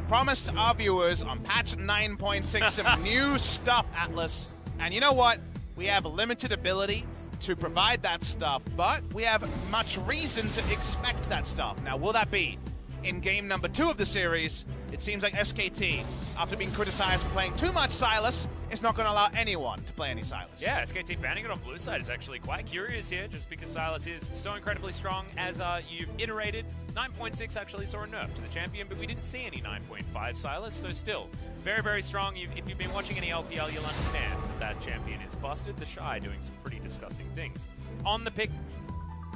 promised our viewers on patch 9.6 some new stuff, Atlas. And you know what? We have limited ability to provide that stuff, but we have much reason to expect that stuff. Now, will that be in game number 2 of the series? It seems like SKT, after being criticized for playing too much Sylas, is not going to allow anyone to play any Sylas. Yeah, SKT banning it on blue side is actually quite curious here, just because Sylas is so incredibly strong. As you've iterated, 9.6 actually saw a nerf to the champion, but we didn't see any 9.5 Sylas, so still very, very strong. If you've been watching any LPL, you'll understand that champion is busted. The Shy doing some pretty disgusting things. On the pick,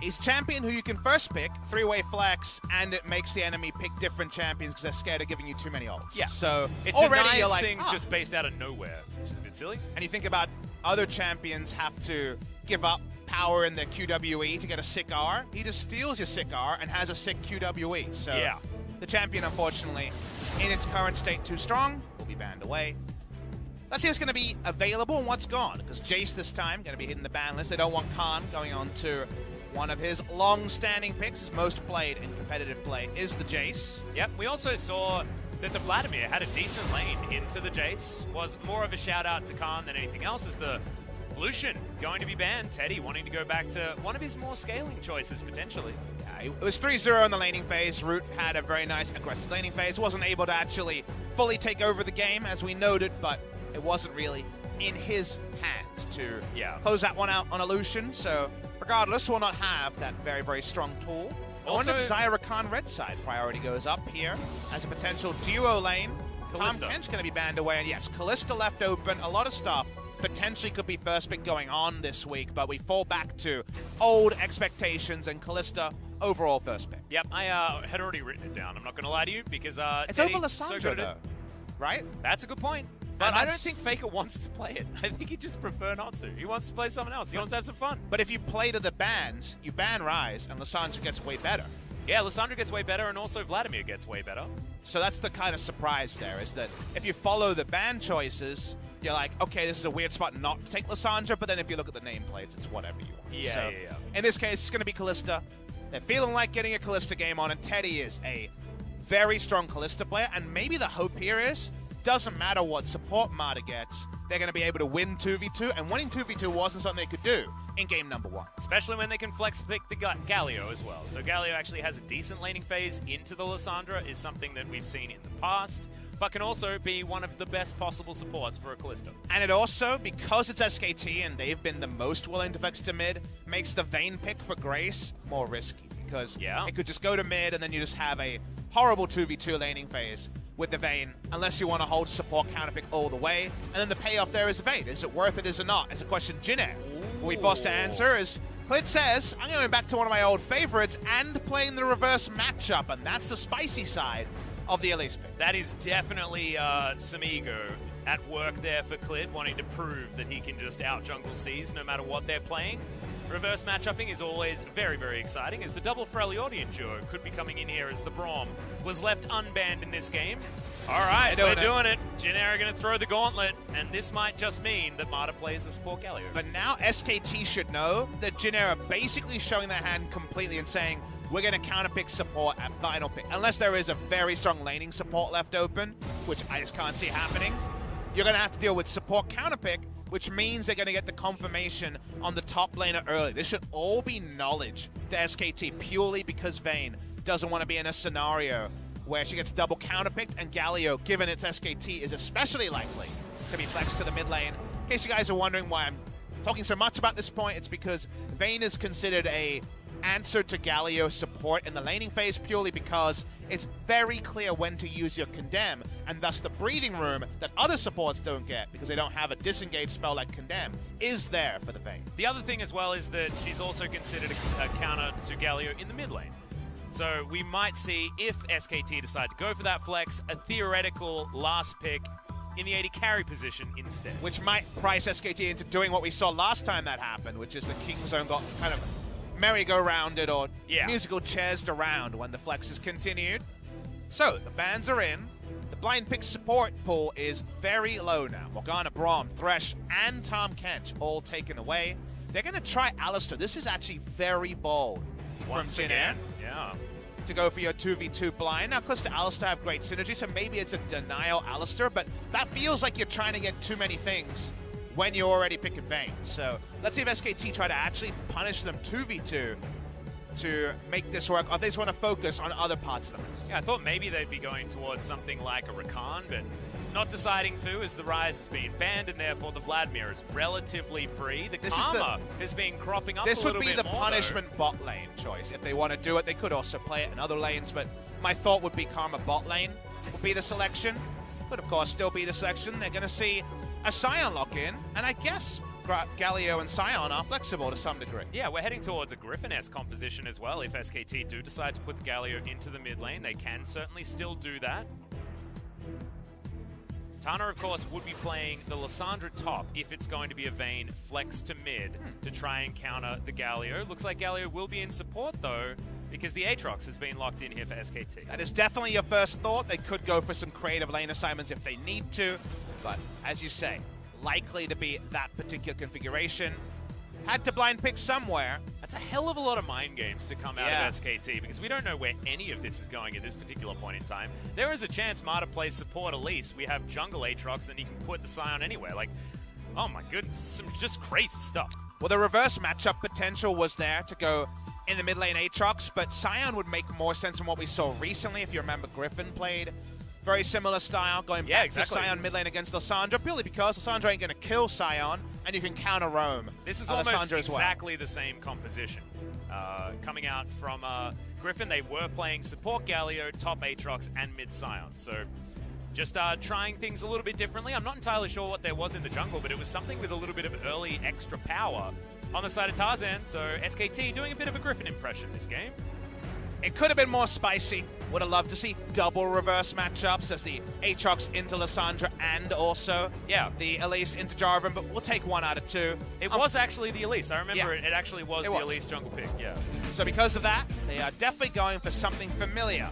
he's champion who you can first pick, 3-way flex, and it makes the enemy pick different champions because they're scared of giving you too many ults. Yeah. So it already denies you're like, things just based out of nowhere, which is a bit silly. And you think about other champions have to give up power in their QWE to get a sick R. He just steals your sick R and has a sick QWE. So yeah. The champion, unfortunately, in its current state too strong, will be banned away. Let's see what's going to be available and what's gone, because Jace this time going to be hitting the ban list. They don't want Khan going on to one of his long-standing picks. His most played in competitive play is the Jace. Yep, we also saw that the Vladimir had a decent lane into the Jace. Was more of a shout-out to Khan than anything else, as the Lucian going to be banned. Teddy wanting to go back to one of his more scaling choices, potentially. Yeah, it was 3-0 in the laning phase. Root had a very nice aggressive laning phase. Wasn't able to actually fully take over the game, as we noted, but it wasn't really in his hands to close that one out on a Lucian. So regardless, we'll not have that very, very strong tool. I wonder if Zyra Khan red side priority goes up here as a potential duo lane. Tom Kench going to be banned away. And yes, Kalista left open. A lot of stuff potentially could be first pick going on this week, but we fall back to old expectations and Kalista overall first pick. Yep, I had already written it down. I'm not going to lie to you, because it's Teddy, over Lissandra, though, right? That's a good point. But I don't think Faker wants to play it. I think he'd just prefer not to. He wants to play someone else. He wants to have some fun. But if you play to the bans, you ban Ryze, and Lissandra gets way better. Yeah, Lissandra gets way better, and also Vladimir gets way better. So that's the kind of surprise there, is that if you follow the ban choices, you're like, okay, this is a weird spot not to take Lissandra, but then if you look at the nameplates, it's whatever you want. Yeah, so yeah. In this case, it's going to be Kalista. They're feeling like getting a Kalista game on, and Teddy is a very strong Kalista player, and maybe the hope here is, doesn't matter what support Marta gets, they're going to be able to win 2v2, and winning 2v2 wasn't something they could do in game number 1. Especially when they can flex pick the Galio as well. So Galio actually has a decent laning phase into the Lissandra, is something that we've seen in the past, but can also be one of the best possible supports for a Kalista. And it also, because it's SKT and they've been the most willing to flex to mid, makes the Vayne pick for Grace more risky, because it could just go to mid and then you just have a horrible 2v2 laning phase with the Vayne, unless you want to hold support counterpick all the way. And then the payoff there is Vayne. Is it worth it, is it not? It's a question Jinair will be forced to answer, as Clit says, I'm going back to one of my old favorites and playing the reverse matchup, and that's the spicy side of the Elise pick. That is definitely some ego at work there for Clit, wanting to prove that he can just out-jungle C's no matter what they're playing. Reverse matchupping is always very, very exciting, as the double Freljordian duo could be coming in here, as the Braum was left unbanned in this game. All right, we're doing it. Jinair are going to throw the gauntlet, and this might just mean that Marta plays the support Galio. But now SKT should know that Jinair are basically showing their hand completely and saying, we're going to counterpick support at final pick. Unless there is a very strong laning support left open, which I just can't see happening, you're going to have to deal with support counterpick, which means they're going to get the confirmation on the top laner early. This should all be knowledge to SKT, purely because Vayne doesn't want to be in a scenario where she gets double counterpicked, and Galio, given its SKT, is especially likely to be flexed to the mid lane. In case you guys are wondering why I'm talking so much about this point, it's because Vayne is considered a answer to Galio support in the laning phase, purely because it's very clear when to use your Condemn, and thus the breathing room that other supports don't get, because they don't have a disengage spell like Condemn, is there for the Vayne. The other thing as well is that she's also considered a counter to Galio in the mid lane. So we might see, if SKT decide to go for that flex, a theoretical last pick in the AD carry position instead. Which might price SKT into doing what we saw last time that happened, which is the King Zone got kind of merry-go-rounded or musical chairs around when the flexes continued. So, the bans are in. The blind pick support pool is very low now. Morgana, Braum, Thresh, and Tahm Kench all taken away. They're going to try Alistar. This is actually very bold from Jinair. Yeah. to go for your 2v2 blind. Now, Kalista Alistar have great synergy, so maybe it's a denial Alistar, but that feels like you're trying to get too many things when you're already picking Vayne. So let's see if SKT try to actually punish them 2v2 to make this work, or they just want to focus on other parts of them. Yeah, I thought maybe they'd be going towards something like a Rakan, but not deciding to, as the Ryze has been banned, and therefore the Vladimir is relatively free. The Karma has been cropping up a little bit more. This would be the punishment bot lane choice. If they want to do it, they could also play it in other lanes, but my thought would be Karma bot lane would be the selection. But of course, still be the selection. They're going to see a Sion lock in, and I guess Galio and Sion are flexible to some degree. Yeah, we're heading towards a Griffin-esque composition as well. If SKT do decide to put the Galio into the mid lane, they can certainly still do that. Tana, of course, would be playing the Lissandra top if it's going to be a Vayne flex to mid to try and counter the Galio. Looks like Galio will be in support, though, because the Aatrox has been locked in here for SKT. That is definitely your first thought. They could go for some creative lane assignments if they need to, but as you say, likely to be that particular configuration. Had to blind pick somewhere. That's a hell of a lot of mind games to come out of SKT, because we don't know where any of this is going at this particular point in time. There is a chance Marta plays support Elise. We have jungle Aatrox, and he can put the Sion anywhere. Like, oh my goodness, some just crazy stuff. Well, the reverse matchup potential was there to go in the mid lane Aatrox, but Sion would make more sense from what we saw recently. If you remember, Griffin played very similar style, going back to Sion mid lane against Lissandra, purely because Lissandra ain't going to kill Sion, and you can counter roam. This is almost exactly the same composition. Coming out from Griffin, they were playing support Galio, top Aatrox, and mid Sion. So just trying things a little bit differently. I'm not entirely sure what there was in the jungle, but it was something with a little bit of early extra power on the side of Tarzan. So SKT doing a bit of a Griffin impression this game. It could have been more spicy. Would have loved to see double reverse matchups as the Aatrox into Lissandra and also the Elise into Jarvan, but we'll take one out of two. It was actually the Elise. I remember it actually was the Elise jungle pick, So because of that, they are definitely going for something familiar.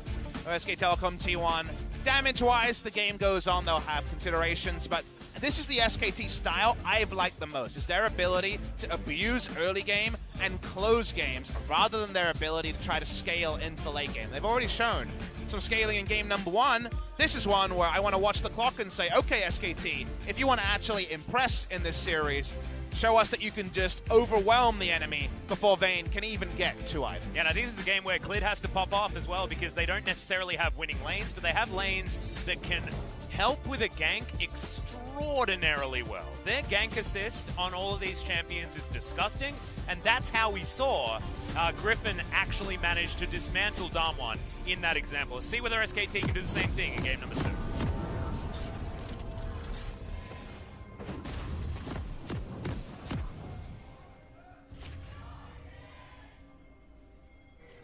SK Telecom T1. Damage-wise, the game goes on. They'll have considerations, but this is the SKT style I've liked the most, is their ability to abuse early game and close games rather than their ability to try to scale into the late game. They've already shown some scaling in game number one. This is one where I want to watch the clock and say, okay, SKT, if you want to actually impress in this series, show us that you can just overwhelm the enemy before Vayne can even get 2 items. Yeah, and I think this is a game where Clid has to pop off as well, because they don't necessarily have winning lanes, but they have lanes that can help with a gank extraordinarily well. Their gank assist on all of these champions is disgusting, and that's how we saw Griffin actually manage to dismantle Damwon in that example. Let's see whether SKT can do the same thing in game number 2.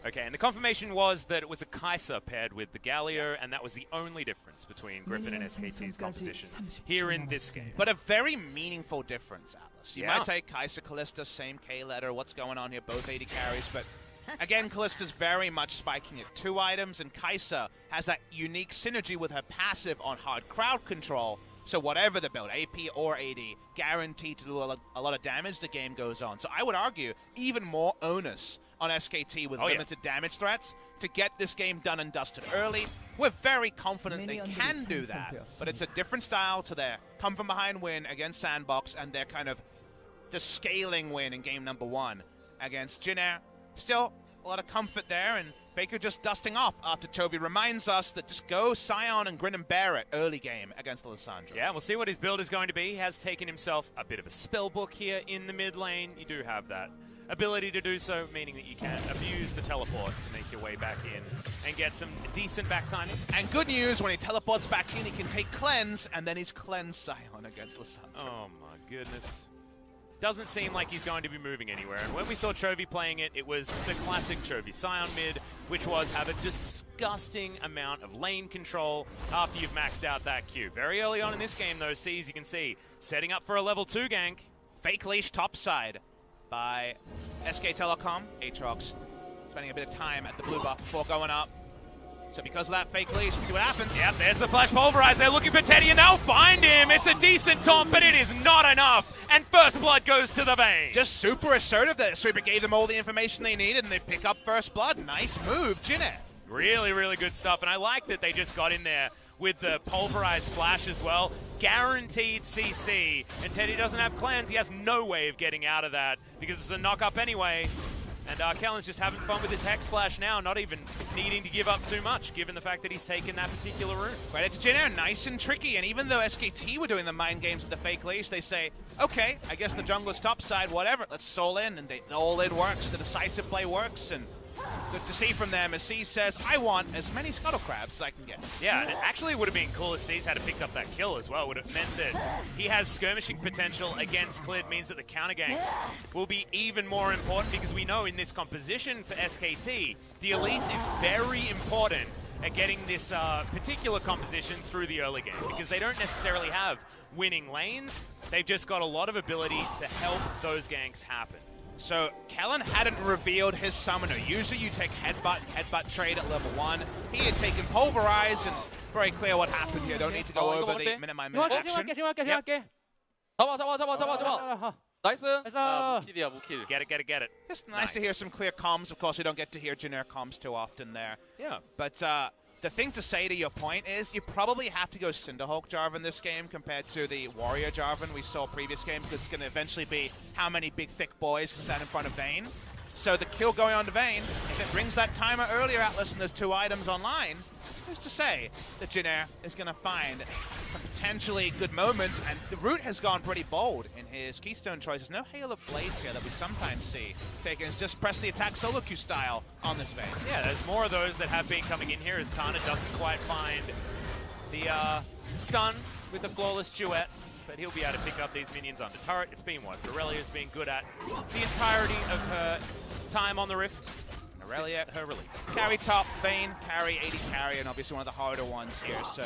Okay, and the confirmation was that it was a Kai'Sa paired with the Galio, and that was the only difference between Griffin and SKT's composition here in this game. But a very meaningful difference, Atlas. You might say Kai'Sa, Kalista, same K-letter, what's going on here, both 80 carries, but again, Kalista's very much spiking at 2 items, and Kai'Sa has that unique synergy with her passive on hard crowd control. So whatever the build, AP or AD, guaranteed to do a lot of damage, the game goes on. So I would argue even more onus on SKT with limited damage threats to get this game done and dusted early. We're very confident they can do that, but it's a different style to their come from behind win against Sandbox and their kind of just scaling win in game number 1 against Jin-Air. Still a lot of comfort there, and Faker just dusting off after Chovy reminds us that just go Sion and grin and bear it early game against Lissandra. Yeah, we'll see what his build is going to be. He has taken himself a bit of a spell book here in the mid lane. You do have that ability to do so, meaning that you can abuse the teleport to make your way back in and get some decent back timing. And good news, when he teleports back in, he can take Cleanse, and then he's Cleanse Sion against Lissandra. Oh my goodness. Doesn't seem like he's going to be moving anywhere. And when we saw Chovy playing it, it was the classic Chovy Sion mid, which was have a disgusting amount of lane control after you've maxed out that Q. Very early on in this game, though, C's, you can see, setting up for a level 2 gank. Fake leash topside by SK Telecom. Aatrox spending a bit of time at the blue buff before going up. So because of that fake leash, let's see what happens. Yep, there's the flash pulverize. They're looking for Teddy, and they'll find him. It's a decent taunt, but it is not enough. And first blood goes to the Vayne. Just super assertive that Sweeper gave them all the information they needed, and they pick up first blood. Nice move, Jin-Air. Really, really good stuff. And I like that they just got in there with the pulverized flash as well. Guaranteed CC. And Teddy doesn't have cleanse. He has no way of getting out of that because it's a knock-up anyway. And Kellen's just having fun with his Hex Flash now, not even needing to give up too much, given the fact that he's taken that particular route. Right, it's Jin Air nice and tricky, and even though SKT were doing the mind games with the fake leash, they say, okay, I guess the jungler's topside, whatever, let's soul in, and the all-in works, the decisive play works, and good to see from them as C says, I want as many Scuttle Crabs as I can get. Yeah, and it actually would have been cool if C's had picked up that kill as well. It would have meant that he has skirmishing potential against Clid, means that the counter ganks will be even more important because we know in this composition for SKT, the Elise is very important at getting this particular composition through the early game because they don't necessarily have winning lanes. They've just got a lot of ability to help those ganks happen. So Kellen hadn't revealed his summoner. Usually you take headbutt trade at level 1. He had taken pulverize, and very clear what happened here. Don't need to go over the minute by minute action. Yep. 잡아. 나이스. 무킬이야, 무킬. Get it. It's nice to hear some clear comms. Of course, we don't get to hear generic comms too often there. Yeah. But the thing to say to your point is you probably have to go Cinderhulk Jarvan this game compared to the Warrior Jarvan we saw previous game because it's going to eventually be how many big thick boys can stand in front of Vayne. So the kill going on to Vayne, if it brings that timer earlier, Atlas, and there's 2 items online, who's to say that Jin Air is going to find some potentially good moments, and the route has gone pretty bold in his Keystone choices. No Hail of Blades here that we sometimes see taken as just press the attack solo queue style on this Vayne. Yeah, there's more of those that have been coming in here as Tana doesn't quite find the stun with the flawless duet, but he'll be able to pick up these minions under turret. It's been what Aurelia's been good at the entirety of her time on the Rift. Aurelia, her release. Carry top, Vayne, carry, 80 carry, and obviously one of the harder ones here. So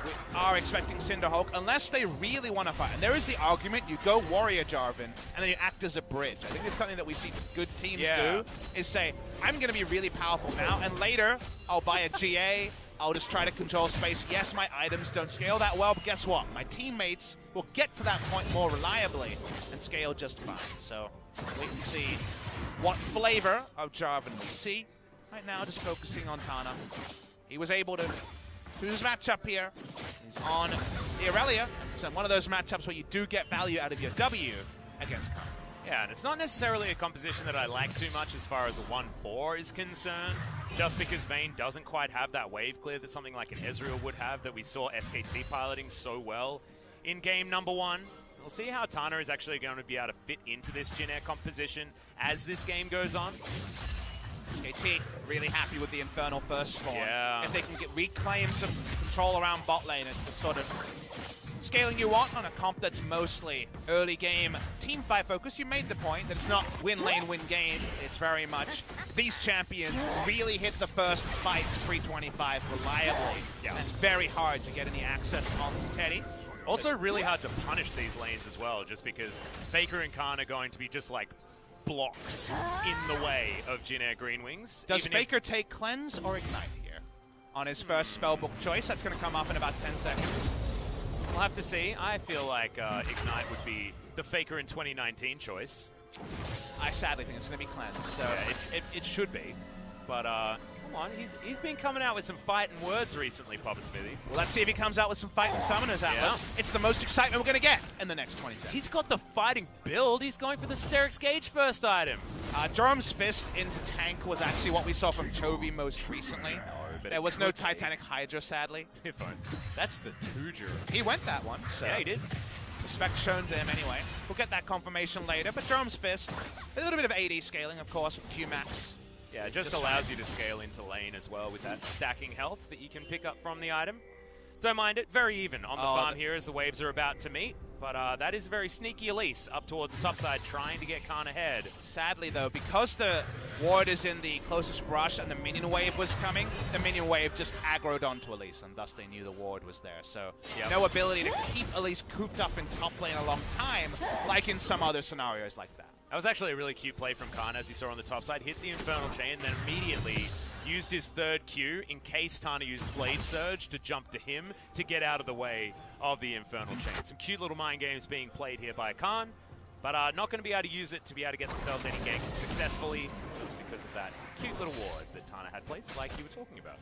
we are expecting Cinderhulk, unless they really want to fight. And there is the argument, you go Warrior Jarvan, and then you act as a bridge. I think it's something that we see good teams do, is say, I'm going to be really powerful now, and later I'll buy a GA, I'll just try to control space. Yes, my items don't scale that well, but guess what? My teammates will get to that point more reliably and scale just fine. So wait and see what flavor of Jarvan we see. Right now, just focusing on Tana. He was able to do his matchup here. He's on the Aurelia. So one of those matchups where you do get value out of your W against Khan. Yeah, and it's not necessarily a composition that I like too much as far as a 1-4 is concerned, just because Vayne doesn't quite have that wave clear that something like an Ezreal would have that we saw SKT piloting so well in game number 1. We'll see how Tana is actually going to be able to fit into this Jin Air composition as this game goes on. SKT really happy with the Infernal first spawn. Yeah. If they can reclaim some control around bot lane, it's the sort of scaling you want on a comp that's mostly early game team fight focused. You made the point that it's not win lane, win game. It's very much these champions really hit the first fights pre-25 reliably. Yeah. And it's very hard to get any access onto Teddy. Also really hard to punish these lanes as well, just because Faker and Khan are going to be just like blocks in the way of Jin Air Green Wings. Does Faker take Cleanse or Ignite here on his first spellbook choice? That's going to come up in about 10 seconds. We'll have to see. I feel like Ignite would be the Faker in 2019 choice. I sadly think it's going to be Cleanse. So yeah, it should be. But come on, he's been coming out with some fighting words recently, Papa Smithy. Well, let's see if he comes out with some fighting summoners, Atlas. Yeah. It's the most excitement we're going to get in the next 20 seconds. He's got the fighting build. He's going for the Sterix Gauge first item. Jerome's Fist into tank was actually what we saw from Chovy most recently. There was no Titanic Hydra, sadly. That's the 2 Jerome. He went that one. So yeah, he did. Respect shown to him anyway. We'll get that confirmation later. But Jerome's Fist, a little bit of AD scaling, of course, with Q-Max. Yeah, it just allows you to scale into lane as well with that stacking health that you can pick up from the item. Don't mind it, very even on the farm here as the waves are about to meet. But that is a very sneaky Elise up towards the top side, trying to get Khan ahead. Sadly, though, because the ward is in the closest brush and the minion wave was coming, the minion wave just aggroed onto Elise, and thus they knew the ward was there. So no ability to keep Elise cooped up in top lane a long time, like in some other scenarios like that. That was actually a really cute play from Khan, as you saw on the top side. Hit the Infernal Chain, then immediately used his 3rd Q in case Tana used Blade Surge to jump to him to get out of the way of the Infernal Chain. Some cute little mind games being played here by Khan, but not going to be able to use it to be able to get themselves any gank successfully just because of that cute little ward that Tana had placed, like you were talking about.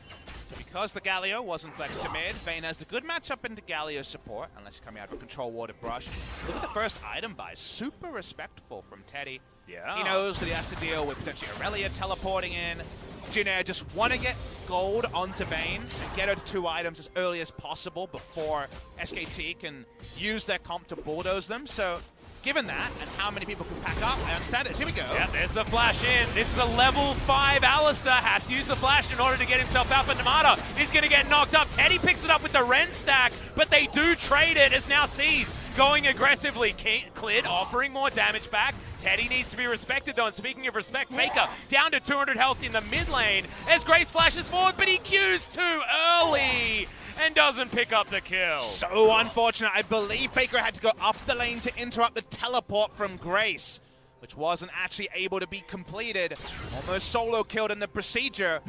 So because the Galio wasn't flexed to mid, Vayne has the good matchup into Galio's support, unless he's coming out of a control warded brush. Look at the first item buy, super respectful from Teddy. Yeah. He knows that he has to deal with potentially Aurelia teleporting in. Jin Air just want to get gold onto Vayne and get her to 2 items as early as possible before SKT can use their comp to bulldoze them. So given that and how many people can pack up, I understand it. Here we go. Yeah, there's the flash in. This is a level 5 Alistar. Has to use the flash in order to get himself out, but Namada is going to get knocked up. Teddy picks it up with the Ren stack, but they do trade it as now Seas going aggressively. Clid offering more damage back. Teddy needs to be respected though, and speaking of respect, Faker down to 200 health in the mid lane as Grace flashes forward, but he queues too early and doesn't pick up the kill. So unfortunate. I believe Faker had to go up the lane to interrupt the teleport from Grace, which wasn't actually able to be completed. Almost solo killed in the procedure,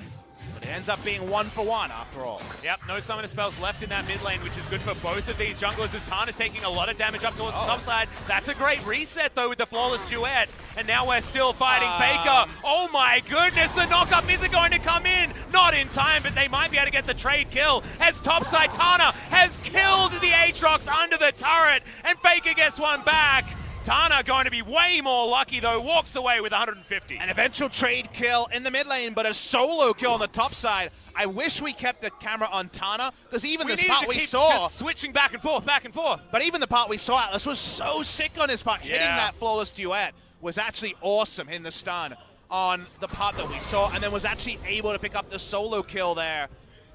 but it ends up being 1-for-1 after all. Yep, no summoner spells left in that mid lane, which is good for both of these junglers as Tana's taking a lot of damage up towards the top side. That's a great reset though with the flawless duet. And now we're still fighting Faker. Oh my goodness, the knockup isn't going to come in. Not in time, but they might be able to get the trade kill as topside Tana has killed the Aatrox under the turret and Faker gets one back. Tana going to be way more lucky though, walks away with 150. An eventual trade kill in the mid lane, but a solo kill on the top side. I wish we kept the camera on Tana, because even this part we saw... switching back and forth, But even the part we saw, Atlas was so sick on his part. Hitting that flawless duet was actually awesome, hitting the stun on the part that we saw, and then was actually able to pick up the solo kill there.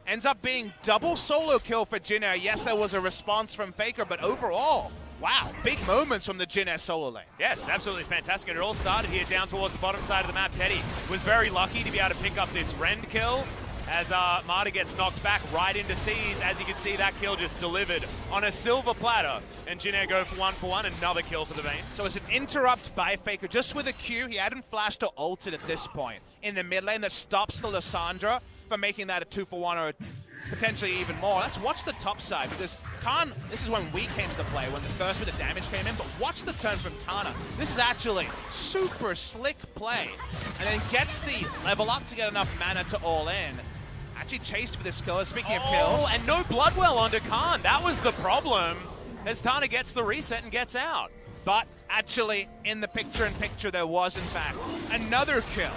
Ends up being double solo kill for Jin Air. Yes, there was a response from Faker, but overall, wow, big moments from the Jin Air solo lane. Yes, absolutely fantastic. It all started here down towards the bottom side of the map. Teddy was very lucky to be able to pick up this Rend kill as Marta gets knocked back right into Seas. As you can see, that kill just delivered on a silver platter. And Jin Air go for 1-for-1, another kill for the Vayne. So it's an interrupt by Faker, just with a Q. He hadn't flashed or ulted at this point in the mid lane that stops the Lissandra from making that a 2-for-1 or potentially even more. Let's watch the top side, because Khan, this is when we came to play, when the first bit of damage came in, but watch the turns from Tana. This is actually super slick play, and then gets the level up to get enough mana to all in. Actually chased for this kill, speaking of kills. Oh, and no Bloodwell onto Khan. That was the problem, as Tana gets the reset and gets out. But actually, in the picture-in-picture, there was, in fact, another kill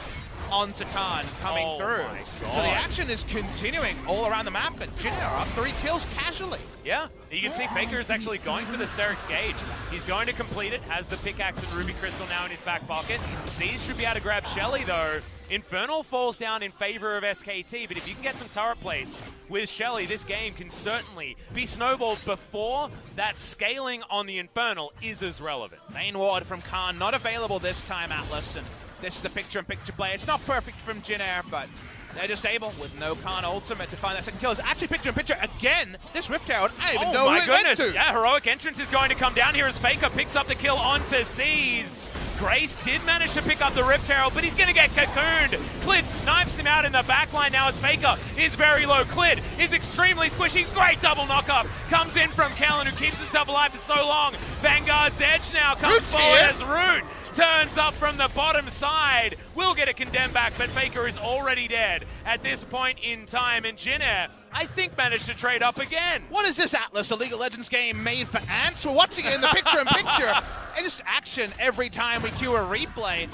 onto Khan coming through. So the action is continuing all around the map, and Jin Air up 3 kills casually. Yeah, you can see Faker is actually going for the Sterix Gauge. He's going to complete it, has the pickaxe and Ruby Crystal now in his back pocket. Seas should be able to grab Shelly though. Infernal falls down in favor of SKT, but if you can get some turret plates with Shelly, this game can certainly be snowballed before that scaling on the Infernal is as relevant. Main ward from Khan, not available this time, Atlas, and this is the picture-in-picture play. It's not perfect from Jin Air, but they're just able, with no Khan ultimate, to find that second kill. It's actually picture-in-picture again. This Rift Herald, I didn't even know who it went to. Yeah, heroic entrance is going to come down here as Faker picks up the kill onto Seas. Grace did manage to pick up the Rift Herald, but he's going to get cocooned. Clid snipes him out in the backline now as Faker is very low. Clid is extremely squishy. Great double knockup. Comes in from Kellen, who keeps himself alive for so long. Vanguard's Edge now comes forward as Root turns up from the bottom side. Will get a condemn back, but Faker is already dead at this point in time. And Jin Air, I think, managed to trade up again. What is this, Atlas? A League of Legends game made for ants? We're watching it in the picture-in-picture. And just action every time we cue a replay.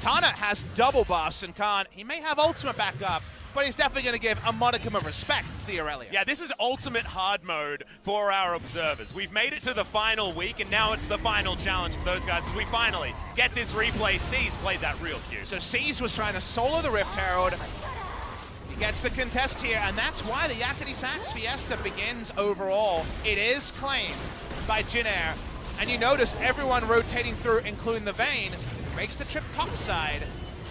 Tana has double buffs, and Khan, he may have ultimate back up, but he's definitely going to give a modicum of respect to the Aurelia. Yeah, this is ultimate hard mode for our observers. We've made it to the final week, and now it's the final challenge for those guys as we finally get this replay. Seas played that real cute. So Seas was trying to solo the Rift Herald. He gets the contest here, and that's why the Yakety Sax Fiesta begins overall. It is claimed by Jin Air, and you notice everyone rotating through, including the Vayne, makes the trip topside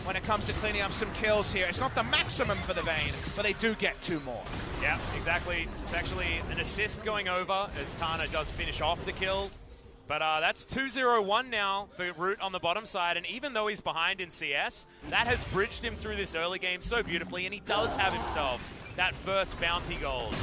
when it comes to cleaning up some kills here. It's not the maximum for the Vayne, but they do get 2 more. Yeah, exactly. It's actually an assist going over as Tana does finish off the kill. But that's 2-0-1 now for Root on the bottom side, and even though he's behind in CS, that has bridged him through this early game so beautifully, and he does have himself that first bounty gold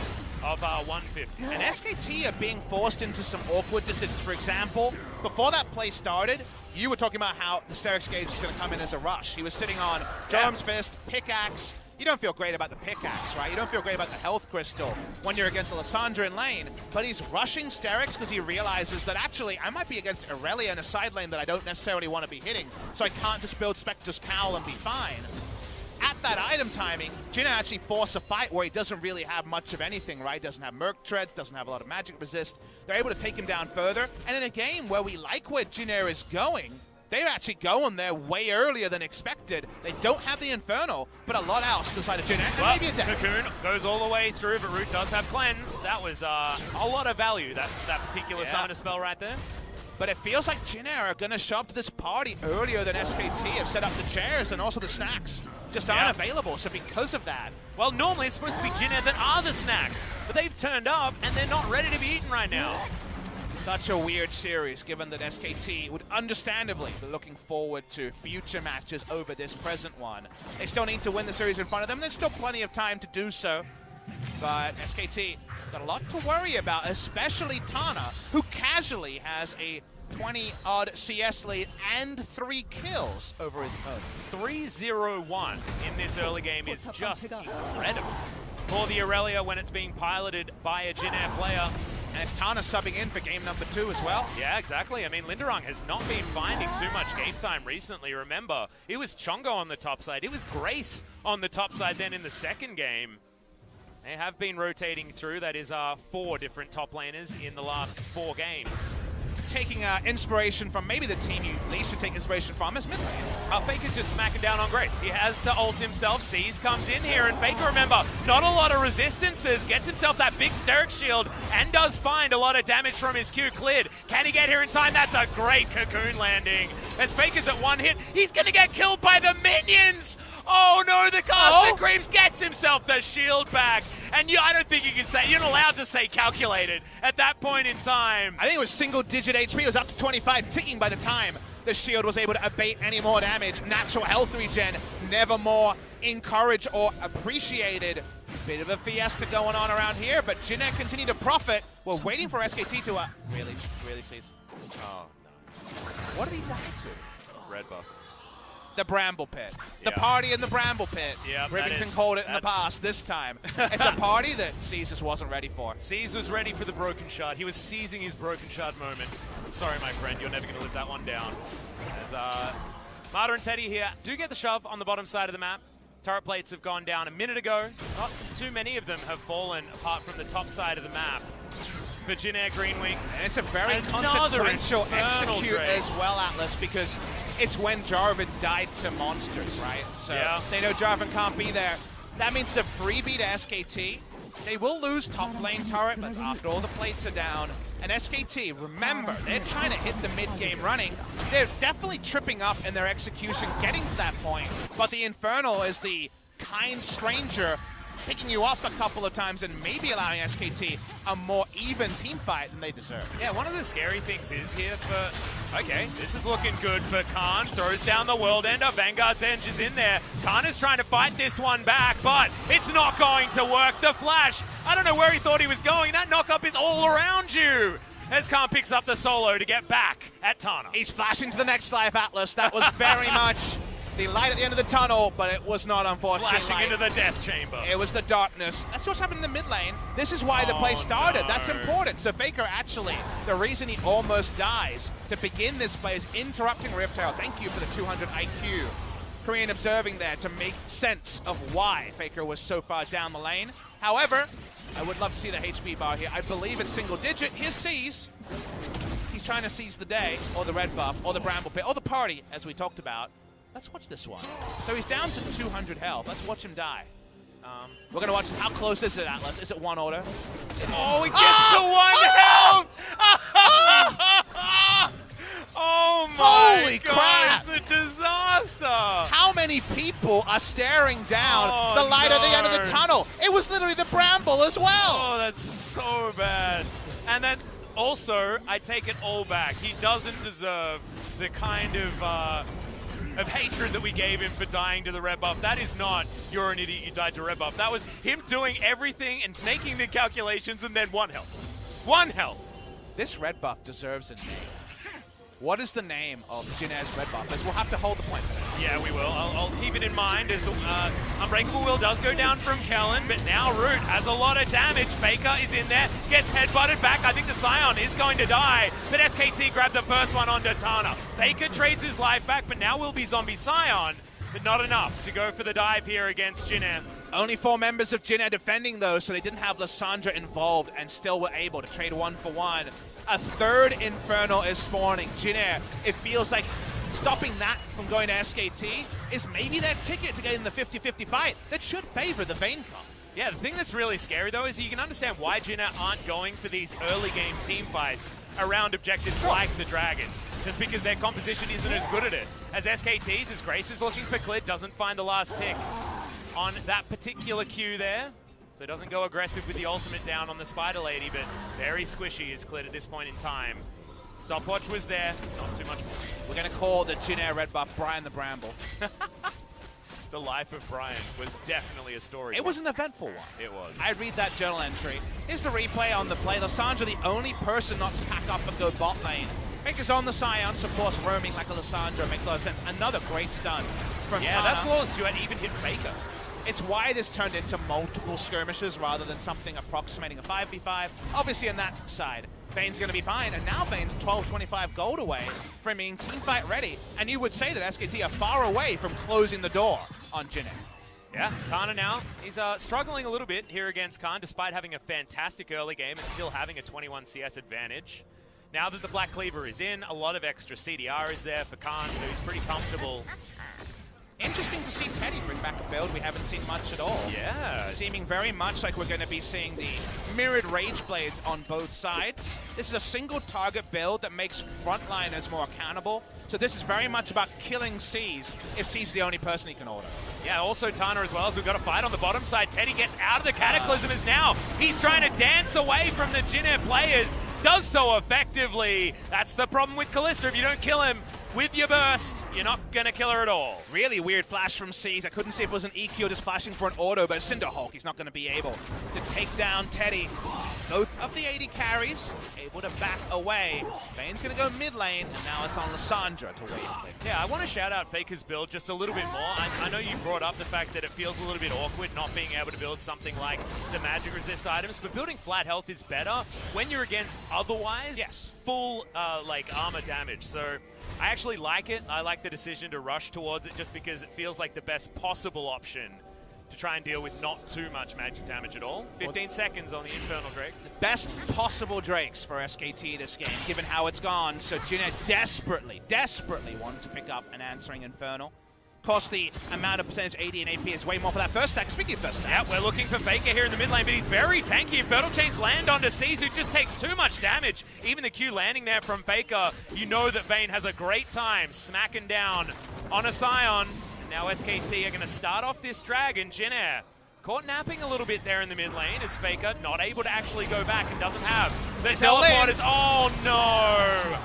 of 150. And SKT are being forced into some awkward decisions. For example, before that play started, you were talking about how the Sterix gauge is going to come in as a rush. He was sitting on Joram's Fist, Pickaxe. You don't feel great about the Pickaxe, right? You don't feel great about the Health Crystal when you're against Alessandra in lane, but he's rushing Sterix because he realizes that actually I might be against Aurelia in a side lane that I don't necessarily want to be hitting, so I can't just build Spectre's Cowl and be fine. At that item timing, Jinna actually forced a fight where he doesn't really have much of anything, right? Doesn't have Merc Treads, doesn't have a lot of magic resist. They're able to take him down further, and in a game where we like where Jinna is going, they're actually going there way earlier than expected. They don't have the Infernal, but a lot else decided Jinna, and Well, maybe a death. Cocoon goes all the way through, but Root does have Cleanse. That was a lot of value, that particular summoner spell right there. But it feels like Jinna are going to show up to this party earlier than SKT have set up the chairs and also the snacks. Just aren't available, so because of that. Well, normally it's supposed to be Jinna that are the snacks, but they've turned up and they're not ready to be eaten right now. Such a weird series, given that SKT would understandably be looking forward to future matches over this present one. They still need to win the series in front of them. There's still plenty of time to do so. But SKT got a lot to worry about, especially Tana, who casually has a 20-odd CS lead and 3 kills over his opponent. 3-0-1 in this early game is just incredible for the Aurelia when it's being piloted by a Jin Air player. And it's Tana subbing in for game number 2 as well. Yeah, exactly. I mean, Linderung has not been finding too much game time recently. Remember, it was Chongo on the top side. It was Grace on the top side then in the second game. They have been rotating through. That is 4 different top laners in the last 4 games. Taking inspiration from maybe the team you least should take inspiration from is mid lane. Faker's just smacking down on Grace. He has to ult himself. Seas comes in here, and Faker, remember, not a lot of resistances. Gets himself that big Sterix shield and does find a lot of damage from his Q cleared. Can he get here in time? That's a great Cocoon landing. As Faker's at 1 hit, he's going to get killed by the minions! Oh no, the Caster Creeps gets himself the shield back. And I don't think you can say, you're not allowed to say calculated at that point in time. I think it was single-digit HP. It was up to 25, ticking by the time the shield was able to abate any more damage. Natural health regen, never more encouraged or appreciated. Bit of a fiesta going on around here, but Jinna continue to profit. We're waiting for SKT to, really sees. Oh, no. What did he die to? Red buff. The Bramble Pit. The party in the Bramble Pit. Yeah, Rivington called it in the past. This time, it's a party that Seas just wasn't ready for. Seas was ready for the Broken Shard. He was seizing his Broken Shard moment. I'm sorry, my friend. You're never going to live that one down. As Marta and Teddy here do get the shove on the bottom side of the map. Turret plates have gone down a minute ago. Not too many of them have fallen apart from the top side of the map. For Jin Air Green Wings. And it's a very consequential execute as well, Atlas, because it's when Jarvan died to monsters, right? So they know Jarvan can't be there. That means the freebie to SKT. They will lose top lane turret, but after all the plates are down. And SKT, remember, they're trying to hit the mid-game running. They're definitely tripping up in their execution, getting to that point. But the Infernal is the kind stranger picking you up a couple of times and maybe allowing SKT a more even team fight than they deserve. Yeah, one of the scary things is here for... Okay, this is looking good for Khan. Throws down the World Ender. Vanguard's Edge is in there. Tana's trying to fight this one back, but it's not going to work. The flash, I don't know where he thought he was going. That knock-up is all around you. As Khan picks up the solo to get back at Tana. He's flashing to the next life, Atlas. That was very much the light at the end of the tunnel, but it was not, unfortunately. Flashing into the death chamber. It was the darkness. That's what's happened in the mid lane. This is why the play started. No. That's important. So Faker actually, the reason he almost dies to begin this play is interrupting Riptail. Thank you for the 200 IQ. Korean observing there to make sense of why Faker was so far down the lane. However, I would love to see the HP bar here. I believe it's single digit. Here's Seas. He's trying to seize the day, or the red buff, or the Bramble Pit, or the party, as we talked about. Let's watch this one. So he's down to 200 health. Let's watch him die. We're going to watch how close is it, Atlas? Is it one order? Oh, he gets to 1 health! Oh my Holy God, crap! it's a disaster! How many people are staring down the light at the end of the tunnel? It was literally the Bramble as well! Oh, that's so bad. And then also, I take it all back. He doesn't deserve the kind of hatred that we gave him for dying to the red buff. That is not, you're an idiot, you died to red buff. That was him doing everything and making the calculations and then 1 health. 1 health. This red buff deserves a name. What is the name of Jin-Air's red buff? As we'll have to hold the point for that. Yeah, we will. I'll keep it in mind as the Unbreakable Will does go down from Kellen, but now Root has a lot of damage. Faker is in there, gets headbutted back. I think the Scion is going to die, but SKT grabbed the first one onto Tana. Faker trades his life back, but now will be Zombie Scion, but not enough to go for the dive here against Jin-Air. Only 4 members of Jin-Air defending though, so they didn't have Lissandra involved and still were able to trade 1 for 1. A third Infernal is spawning. Jin-Air, it feels like stopping that from going to SKT is maybe their ticket to get in the 50-50 fight. That should favor the Vayne comp. Yeah, the thing that's really scary though is you can understand why Jin-Air aren't going for these early game team fights around objectives like the Dragon. Just because their composition isn't as good at it. As SKTs, as Grace is looking for Clid, doesn't find the last tick on that particular Q there. So doesn't go aggressive with the ultimate down on the Spider Lady, but very squishy is Clid at this point in time. Stopwatch was there, not too much more. We're going to call the Jin-Air red buff Brian the Bramble. The life of Brian was definitely a story. It was an eventful one. It was. I read that journal entry. Here's the replay on the play. Lissandra, the only person not to pack up and go bot lane. Faker's on the Scions, of course, roaming like a Lissandra makes a lot of sense. Another great stun from Yeah, Tana. that flawless duet even hit Faker. It's why this turned into multiple skirmishes rather than something approximating a 5v5. Obviously on that side, Vayne's going to be fine, and now Vayne's 12-25 gold away from being teamfight ready. And you would say that SKT are far away from closing the door on Jin-Air. Yeah, Tana now, he's struggling a little bit here against Khan, despite having a fantastic early game and still having a 21 CS advantage. Now that the Black Cleaver is in, a lot of extra CDR is there for Khan, so he's pretty comfortable. Interesting to see Teddy bring back a build we haven't seen much at all. Yeah. Seeming very much like we're going to be seeing the mirrored Rage Blades on both sides. This is a single target build that makes frontliners more accountable. So this is very much about killing C's if C's the only person he can order. Yeah, also Tana as well, as we've got a fight on the bottom side. Teddy gets out of the Cataclysm as now he's trying to dance away from the Jin-Air players. Does so effectively. That's the problem with Kalista. If you don't kill him with your burst, you're not going to kill her at all. Really weird flash from C's. I couldn't see if it was an EQ or just flashing for an auto, but Cinderhulk, he's not going to be able to take down Teddy. Both of the 80 carries able to back away. Vayne's going to go mid lane, and now it's on Lissandra to wait. Yeah, I want to shout out Faker's build just a little bit more. I know you brought up the fact that it feels a little bit awkward not being able to build something like the magic resist items, but building flat health is better when you're against otherwise full like armor damage. So I actually like it. I like the decision to rush towards it just because it feels like the best possible option to try and deal with not too much magic damage at all. 15 seconds on the Infernal Drake. The best possible Drakes for SKT this game, given how it's gone. So Jin-Air desperately wanted to pick up an answering Infernal. Of course, the amount of percentage AD and AP is way more for that first stack. Speaking of first stacks. Yeah, we're looking for Faker here in the mid lane, but he's very tanky. Infernal Chains land onto C's, who just takes too much damage. Even the Q landing there from Faker, you know that Vayne has a great time smacking down on a Scion. And now SKT are going to start off this Dragon. Jin-Air caught napping a little bit there in the mid lane as Faker not able to actually go back and doesn't have the teleporters. Oh no!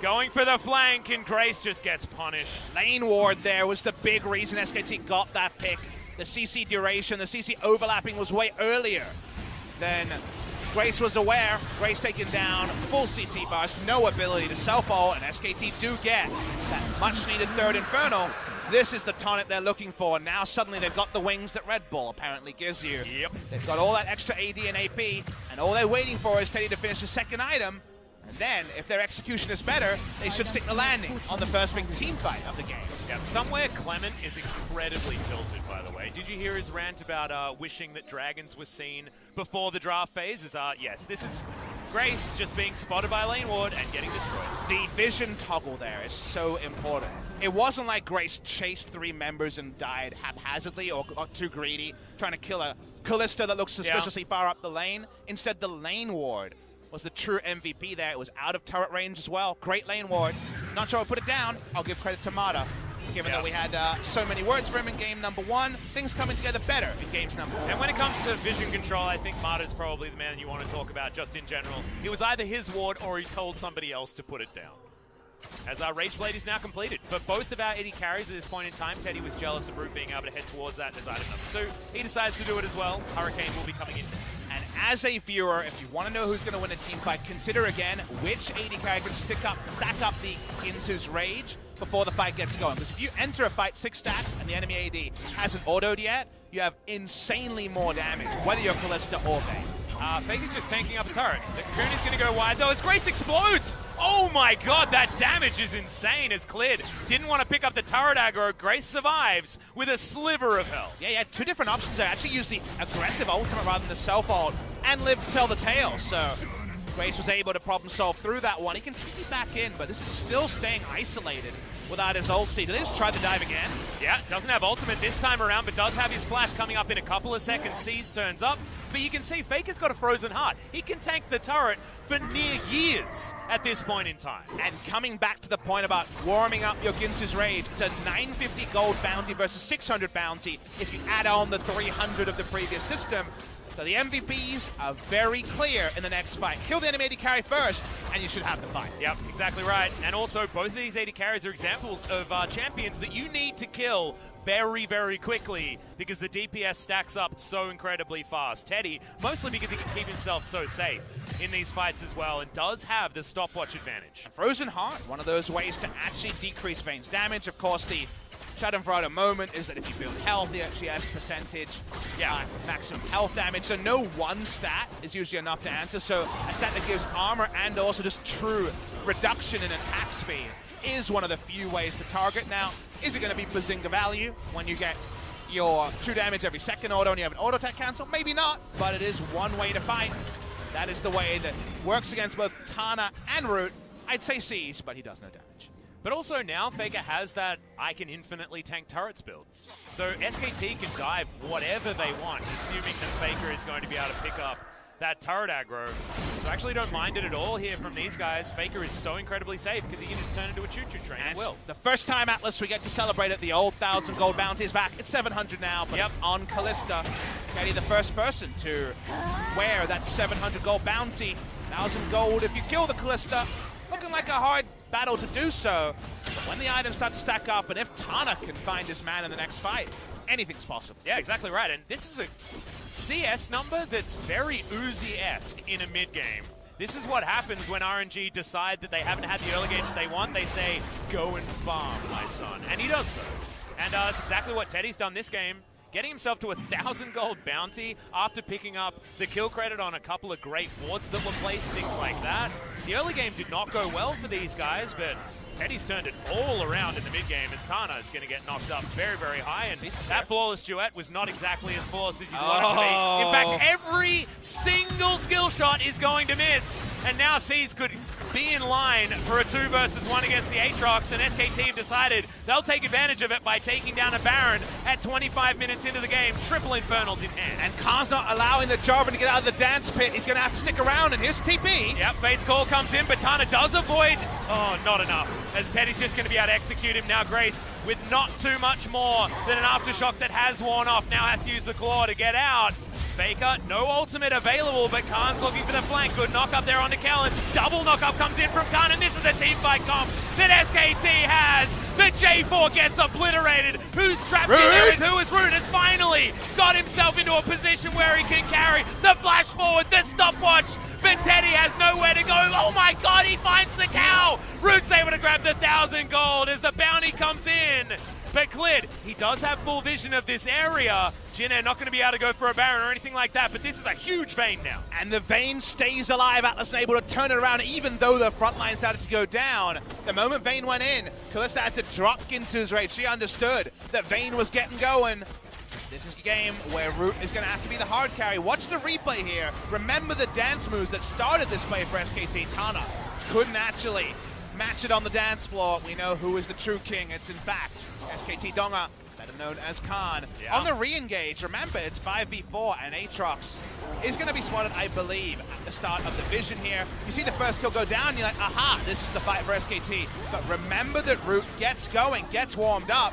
Going for the flank, and Grace just gets punished. Lane ward there was the big reason SKT got that pick. The CC duration, the CC overlapping was way earlier than Grace was aware. Grace taken down, full CC burst, no ability to self-ult, and SKT do get that much-needed third Infernal. This is the tonic they're looking for. Now suddenly they've got the wings that Red Bull apparently gives you. Yep. They've got all that extra AD and AP, and all they're waiting for is Teddy to finish the second item. And then, if their execution is better, they should stick the landing on the first big team fight of the game. Yeah, somewhere Clement is incredibly tilted, by the way. Did you hear his rant about wishing that dragons were seen before the draft phase? Yes, this is Grace just being spotted by Lane Ward and getting destroyed. The vision toggle there is so important. It wasn't like Grace chased 3 members and died haphazardly or got too greedy, trying to kill a Kalista that looks suspiciously far up the lane. Instead, the Lane Ward was the true MVP there. It was out of turret range as well. Great lane ward. Not sure I'll put it down. I'll give credit to Mata, given that we had so many words for him in game number 1. Things coming together better in games number 2. And when it comes to vision control, I think Mata's probably the man you want to talk about just in general. It was either his ward or he told somebody else to put it down. As our Rage Blade is now completed. For both of our Eddie carries at this point in time, Teddy was jealous of Root being able to head towards that as item number 2. He decides to do it as well. Hurricane will be coming in next. And as a viewer, if you want to know who's going to win a team fight, consider again which AD carry can stack up the Ginsu's Rage before the fight gets going. Because if you enter a fight 6 stacks and the enemy AD hasn't autoed yet, you have insanely more damage, whether you're Kalista or Vayne. Fake is just tanking up a turret. The Cocoon is going to go wide, though, as Grace explodes! Oh my god, that damage is insane as Clid didn't want to pick up the turret aggro. Grace survives with a sliver of health. Yeah, 2 different options there. Actually use the aggressive ultimate rather than the self-ult and live to tell the tale. So Grace was able to problem solve through that one. He can TP back in, but this is still staying isolated without his ulti. Did they just try the dive again? Yeah, doesn't have ultimate this time around, but does have his flash coming up in a couple of seconds. Seas turns up, but you can see Faker's got a frozen heart. He can tank the turret for near years at this point in time. And coming back to the point about warming up your Ginsu's Rage, it's a 950 gold bounty versus 600 bounty if you add on the 300 of the previous system. So the MVPs are very clear in the next fight. Kill the enemy AD carry first, and you should have the fight. Yep, exactly right. And also, both of these AD carries are examples of champions that you need to kill very, very quickly because the DPS stacks up so incredibly fast. Teddy, mostly because he can keep himself so safe in these fights as well and does have the stopwatch advantage. And Frozen Heart, one of those ways to actually decrease Vayne's damage. Of course, the Schadenfreude moment is that if you build health, he actually has percentage, maximum health damage. So no one stat is usually enough to answer. So a stat that gives armor and also just true reduction in attack speed is one of the few ways to target. Now, is it going to be Bazinga value when you get your true damage every second auto and you have an auto attack cancel? Maybe not, but it is one way to fight. That is the way that works against both Tana and Root. I'd say Seas, but he does no damage. But also now, Faker has that I can infinitely tank turrets build. So SKT can dive whatever they want, assuming that Faker is going to be able to pick up that turret aggro. So I actually don't mind it at all here from these guys. Faker is so incredibly safe because he can just turn into a choo-choo train at will. The first time, Atlas, we get to celebrate it. The old 1,000 gold bounty is back. It's 700 now, but it's on Kalista. Getting the first person to wear that 700 gold bounty. 1,000 gold if you kill the Kalista. Looking like a hard battle to do so, but when the items start to stack up, and if Tana can find his man in the next fight, anything's possible. Yeah, exactly right, and this is a CS number that's very Uzi-esque in a mid-game. This is what happens when RNG decide that they haven't had the early game that they want. They say, go and farm, my son, and he does so. And that's exactly what Teddy's done this game. Getting himself to 1,000 gold bounty after picking up the kill credit on a couple of great wards that were placed, things like that. The early game did not go well for these guys, but Teddy's turned it all around in the mid-game as Tana is going to get knocked up very, very high, and that flawless duet was not exactly as flawless as you'd want it to be. In fact, every single skill shot is going to miss, and now Seas could be in line for a 2 versus 1 against the Aatrox, and SKT have decided they'll take advantage of it by taking down a Baron at 25 minutes into the game, triple Infernals in hand. And Khan's not allowing the Jarvan to get out of the dance pit. He's going to have to stick around, and here's TP. Yep, Fate's Call comes in, but Tana does avoid. Oh, not enough, as Teddy's just going to be able to execute him. Now Grace, with not too much more than an Aftershock that has worn off, now has to use the Claw to get out. Faker, no ultimate available, but Khan's looking for the flank. Good knock up there on the Kellen. Double knock up comes in from Khan, and this is the team fight comp that SKT has. The J4 gets obliterated. Who's trapped in there and who is Root has finally got himself into a position where he can carry the flash forward, the stopwatch, but Teddy has nowhere to go. Oh my god, he finds the cow. Root's able to grab the 1,000 gold as the bounty comes in. But Clid, he does have full vision of this area. Jin not going to be able to go for a Baron or anything like that, but this is a huge Vayne now. And the Vayne stays alive. Atlas able to turn it around even though the front line started to go down. The moment Vayne went in, Kalista had to drop Ginsu's Rage. She understood that Vayne was getting going. This is a game where Root is going to have to be the hard carry. Watch the replay here. Remember the dance moves that started this play for SKT. Tana couldn't actually match it on the dance floor. We know who is the true king. It's in fact SKT Donga, better known as Khan. On the re-engage, remember it's 5v4 and Aatrox is going to be spotted, I believe, at the start of the vision here. You see the first kill go down, you're like, aha, this is the fight for SKT. But remember that Root gets going, gets warmed up,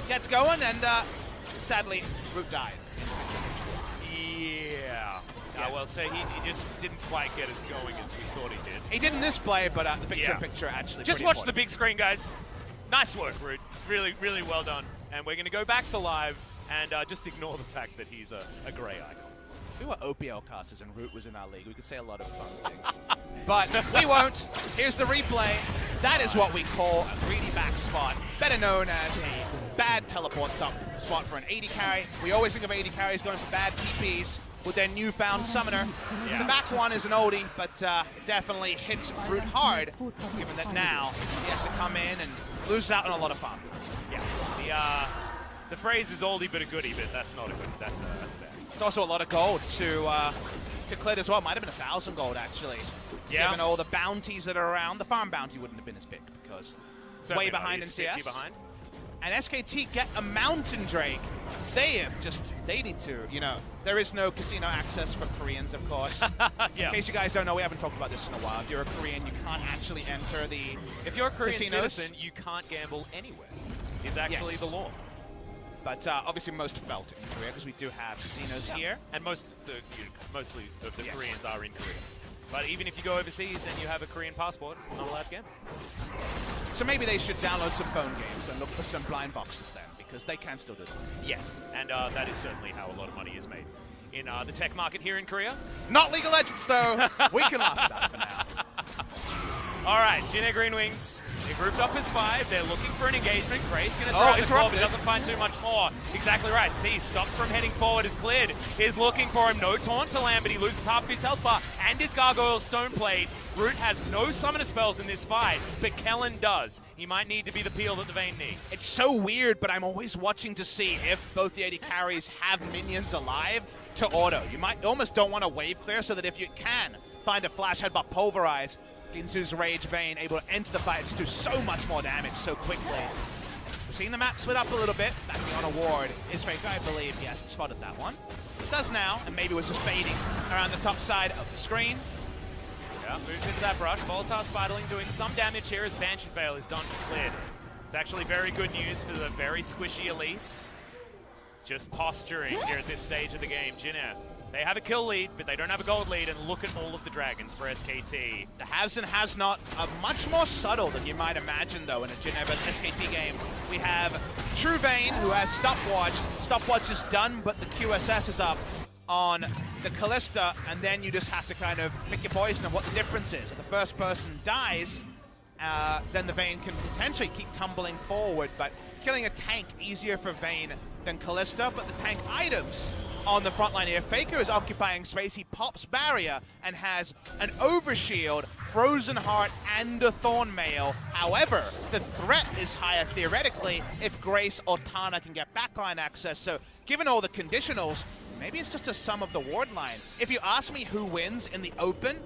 gets going, and sadly, Root died. Well, so he just didn't quite get as going as we thought he did. He did in this play, but the picture-in-picture actually just watch the big screen, guys. Nice work, Root. Really, really well done. And we're going to go back to live and just ignore the fact that he's a grey icon. we were OPL casters and Root was in our league, we could say a lot of fun things. But we won't. Here's the replay. That is what we call a greedy back spot, better known as a bad teleport spot for an AD carry. We always think of AD carries going for bad TPs with their newfound summoner. Yeah. The back one is an oldie, but definitely hits Root hard, given that now he has to come in and lose out on a lot of farm time. Yeah, the phrase is oldie but a goodie, but that's not a goodie. That's bad. It's also a lot of gold to Clid as well. Might have been 1,000 gold actually. Yeah. Given all the bounties that are around, the farm bounty wouldn't have been as big because certainly way behind in CS. Behind. And SKT get a Mountain Drake. They need to, there is no casino access for Koreans, of course. Yeah. In case you guys don't know, we haven't talked about this in a while. If you're a Korean, you can't actually enter the If you're a Korean casinos. citizen, you can't gamble anywhere, is actually the law. But obviously most felt in Korea because we do have casinos here. And mostly of the Koreans are in Korea. But even if you go overseas and you have a Korean passport, not allowed to gamble. So maybe they should download some phone games and look for some blind boxes then, because they can still do that. Yes, and that is certainly how a lot of money is made in the tech market here in Korea. Not League of Legends, though. We can laugh at that for now. All right, Jin Green Wings. They grouped up as 5. They're looking for an engagement. Gray's going to throw out the claw, but doesn't find too much more. Exactly right. C stopped from heading forward is cleared. Is looking for him. No taunt to land, but he loses half of his health bar and his Gargoyle Stone Plate. Root has no summoner spells in this fight, but Kellen does. He might need to be the peel that the Vayne needs. It's so weird, but I'm always watching to see if both the AD carries have minions alive to auto. You might almost don't want to wave clear so that if you can find a flash headbutt pulverize, Ginsu's Rage Vayne able to enter the fight, just do so much more damage so quickly. We're seeing the map split up a little bit. Backing on a ward is Faker, I believe he hasn't spotted that one. Does now, and maybe was just fading around the top side of the screen. Yeah, moves into that brush. Voltar Spiderling doing some damage here as Banshee's Veil is done for cleared. It's actually very good news for the very squishy Elise. It's just posturing here at this stage of the game. Jin'er, they have a kill lead, but they don't have a gold lead, and look at all of the dragons for SKT. The haves and has not are much more subtle than you might imagine, though, in a Jin'er vs SKT game. We have True Vayne, who has Stopwatch. Stopwatch is done, but the QSS is up on the Callista, and then you just have to kind of pick your poison of what the difference is. If the first person dies, then the Vayne can potentially keep tumbling forward, but killing a tank easier for Vayne than Callista, but the tank items on the front line here. Faker is occupying space. He pops barrier and has an overshield, Frozen Heart, and a Thorn Mail. However, the threat is higher theoretically if Grace or Tana can get backline access. So given all the conditionals, maybe it's just a sum of the ward line. If you ask me who wins in the open,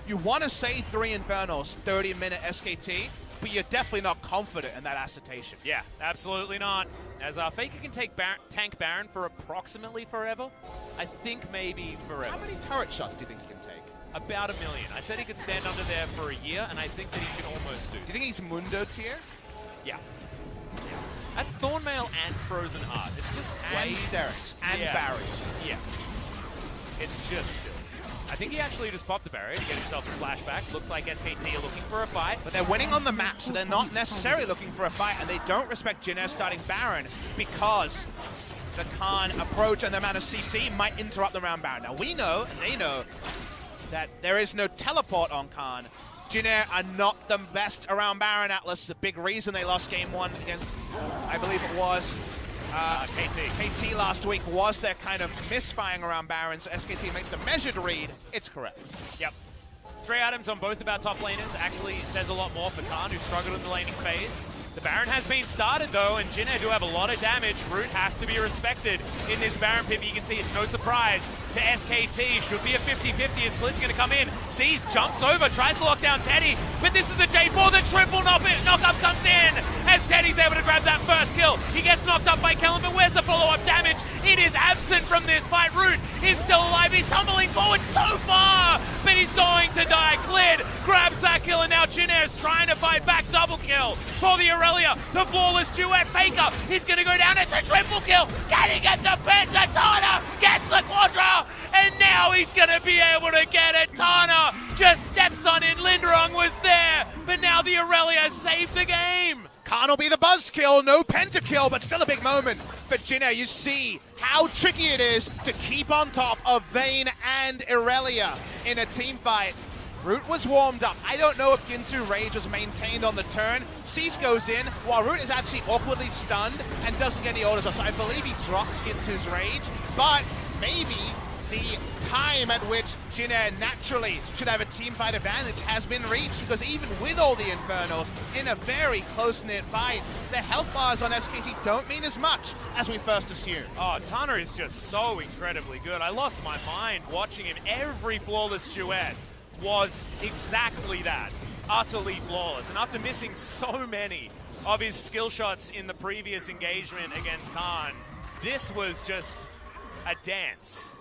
you want to say 3 Infernals, 30-minute SKT, but you're definitely not confident in that assertion. Yeah, absolutely not. As Faker can take tank Baron for approximately forever. I think maybe forever. How many turret shots do you think he can take? About 1 million. I said he could stand under there for a year, and I think that he can almost do. Do you think he's Mundo tier? Yeah. That's Thornmail and Frozen Heart. It's just and Sterix and Barrier. Yeah. It's just silly. I think he actually just popped the barrier to get himself a flashback. Looks like SKT are looking for a fight. But they're winning on the map, so they're not necessarily looking for a fight, and they don't respect Jin'er starting Baron because the Khan approach and the amount of CC might interrupt them around Baron. Now we know, and they know, that there is no teleport on Khan. Jin'er are not the best around Baron Atlas. The big reason they lost game 1 against, I believe it was, KT last week was their kind of misfiring around Baron, so SKT make the measured read. It's correct. Yep. 3 items on both of our top laners actually says a lot more for Khan, who struggled in the laning phase. The Baron has been started though, and Jin'er do have a lot of damage. Root has to be respected in this Baron pit. You can see it's no surprise to SKT. Should be a 50-50 as Clit's going to come in. Sees, jumps over, tries to lock down Teddy, but this is the J4. The triple knock-up comes in as Teddy's able to grab that first kill. He gets knocked up by Kellen, but where's the follow-up damage? It is absent from this fight. Root is still alive. He's tumbling forward so far, but he's going to die. Clid grabs that kill, and now Jin'er is trying to fight back. Double kill for the Aurelia. The flawless duet. Faker, he's going to go down. It's a triple kill. Can he get the penta? Tana gets the quadra, and now he's going to be able to get it. Tana just steps on in. Linderung was there, but now the Aurelia saved the game. Khan will be the buzzkill, no pentakill, but still a big moment for Jin Air. You see how tricky it is to keep on top of Vayne and Irelia in a team fight. Root was warmed up. I don't know if Ginsu Rage was maintained on the turn. Cease goes in, while Root is actually awkwardly stunned and doesn't get any orders off. So I believe he drops Ginsu's Rage, but maybe the time at which Jin Air naturally should have a team fight advantage has been reached, because even with all the Infernals in a very close-knit fight, the health bars on SKT don't mean as much as we first assumed. Oh, Tana is just so incredibly good. I lost my mind watching him. Every flawless duet was exactly that, utterly flawless. And after missing so many of his skill shots in the previous engagement against Khan, this was just a dance.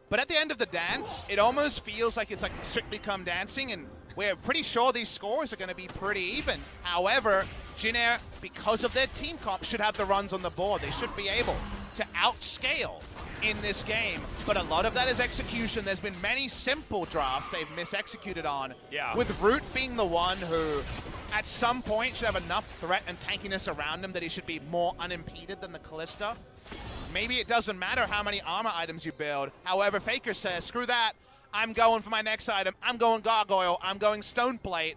But at the end of the dance, it almost feels like it's like Strictly Come Dancing, and we're pretty sure these scores are going to be pretty even. However, Jin Air, because of their team comp, should have the runs on the board. They should be able to outscale in this game, but a lot of that is execution. There's been many simple drafts they've mis-executed on, with Root being the one who at some point should have enough threat and tankiness around him that he should be more unimpeded than the Callista. Maybe it doesn't matter how many armor items you build. However, Faker says, screw that, I'm going for my next item, I'm going Gargoyle, I'm going Stoneplate.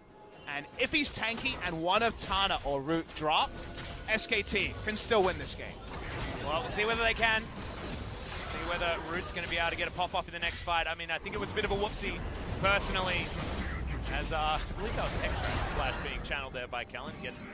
And if he's tanky and one of Tana or Root drop, SKT can still win this game. Well, we'll see whether they can. See whether Root's going to be able to get a pop-off in the next fight. I mean, I think it was a bit of a whoopsie, personally, as I believe that was extra flash being channeled there by Kellen. He gets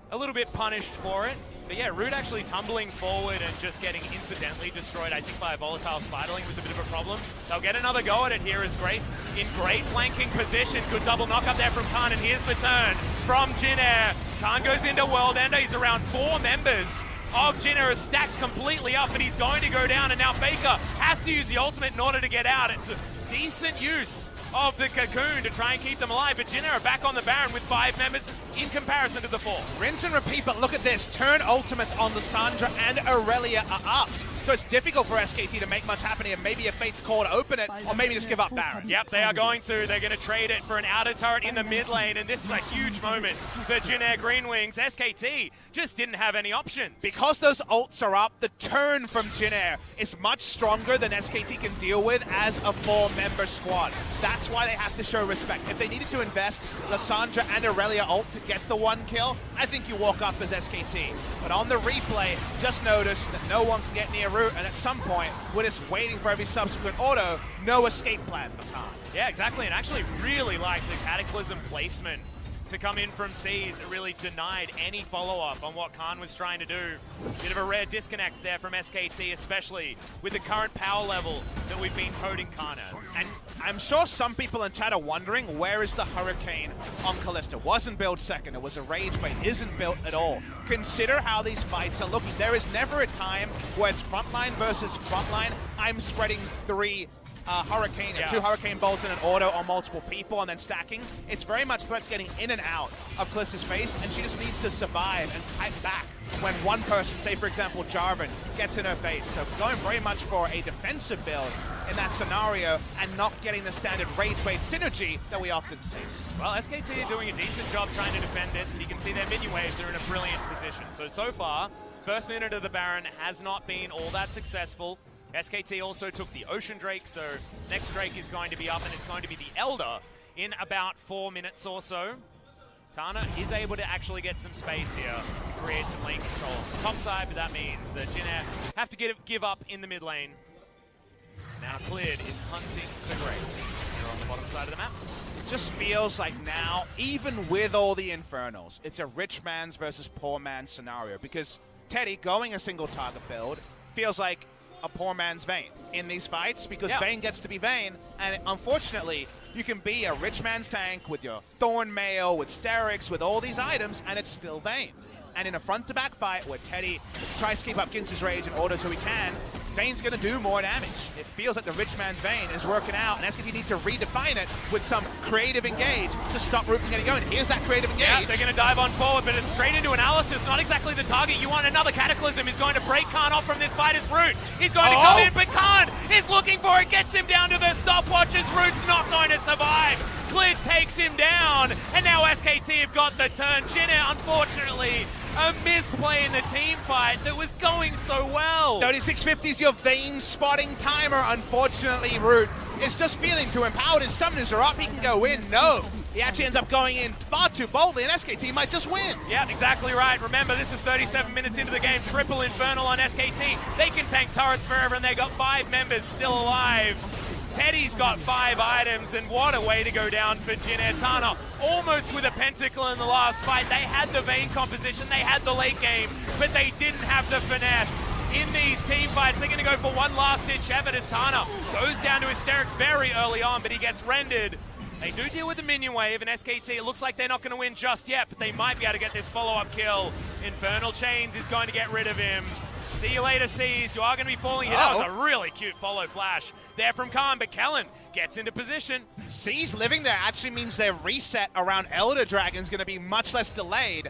a little bit punished for it. But yeah, Root actually tumbling forward and just getting incidentally destroyed, I think, by a volatile Spiderling was a bit of a problem. They'll get another go at it here as Grace in great flanking position. Good double knock up there from Khan, and here's the turn from Jin Air. Khan goes into World Ender. He's around 4 members of Jin Air, is stacked completely up, and he's going to go down, and now Faker has to use the ultimate in order to get out. It's a decent use of the Cocoon to try and keep them alive, but Jin Air are back on the Baron with 5 members in comparison to the 4. Rinse and repeat, but look at this. Turn ultimates on Lissandra and Irelia are up. So it's difficult for SKT to make much happen here. Maybe a Fate's call to open it, or maybe just give up Baron. Yep, they are going to. They're going to trade it for an outer turret in the mid lane, and this is a huge moment for Jin Air Green Wings. SKT just didn't have any options. Because those ults are up, the turn from Jin Air is much stronger than SKT can deal with as a 4-member squad. That's why they have to show respect. If they needed to invest Lissandra and Irelia ult to get the 1 kill, I think you walk up as SKT. But on the replay, just notice that no one can get near Root, and at some point, we're just waiting for every subsequent auto. No escape plan for Khan. Yeah, exactly, and actually really like the Cataclysm placement to come in from C's. It really denied any follow-up on what Khan was trying to do. Bit of a rare disconnect there from SKT, especially with the current power level that we've been toting Khan as. And I'm sure some people in chat are wondering, where is the Hurricane on Callista? Wasn't built second, it was a Rage Bait, isn't built at all. Consider how these fights are looking. There is never a time where it's frontline versus frontline. I'm spreading 3 Hurricane, 2 Hurricane bolts in an auto on multiple people and then stacking. It's very much threats getting in and out of Callista's face, and she just needs to survive and fight back when one person, say for example Jarvan, gets in her face. So going very much for a defensive build in that scenario and not getting the standard Rage Bait synergy that we often see. Well, SKT are doing a decent job trying to defend this, and you can see their minion waves are in a brilliant position. So far, first minute of the Baron has not been all that successful. SKT also took the Ocean Drake, so next Drake is going to be up, and it's going to be the Elder in about 4 minutes or so. Tana is able to actually get some space here, create some lane control on the top side, but that means that Jin Air have to give up in the mid lane. Now Clid is hunting for Grace here on the bottom side of the map. It just feels like now, even with all the Infernals, it's a rich man's versus poor man's scenario, because Teddy going a single target build feels like a poor man's Vayne in these fights, because Vayne gets to be Vayne, and unfortunately you can be a rich man's tank with your Thorn Mail, with Sterix, with all these items, and it's still Vayne. And in a front-to-back fight where Teddy tries to keep up Ginsu's Rage in order so he can, Vayne's going to do more damage. It feels like the rich man's Vayne is working out, and SKT need to redefine it with some creative engage to stop Root from getting going. Here's that creative engage. Yeah, they're going to dive on forward, but it's straight into analysis. Not exactly the target you want. Another Cataclysm is going to break Khan off from this fight as Root. He's going to come in, but Khan is looking for it, gets him down to the stopwatches. Root's not going to survive. Clid takes him down, and now SKT have got the turn. Jinner, unfortunately, a misplay in the team fight that was going so well. 3650 is your vein spotting timer. Unfortunately, Root is just feeling too empowered. His summoners are up, he can go in. No, he actually ends up going in far too boldly, and SKT might just win. Yeah, exactly right. Remember, this is 37 minutes into the game. Triple Infernal on SKT. They can tank turrets forever, and they got 5 members still alive. Teddy's got 5 items, and what a way to go down for Jinner. Tana almost with a pentacle in the last fight. They had the Vayne composition, they had the late game, but they didn't have the finesse. In these team fights, they're going to go for one last-ditch effort as Tana goes down to Hysterics very early on, but he gets rendered. They do deal with the minion wave, and SKT, it looks like they're not going to win just yet, but they might be able to get this follow-up kill. Infernal Chains is going to get rid of him. See you later, Seas. You are going to be falling here. That was a really cute follow flash there from Khan, but Kellen gets into position. Seas living there actually means their reset around Elder Dragon is going to be much less delayed.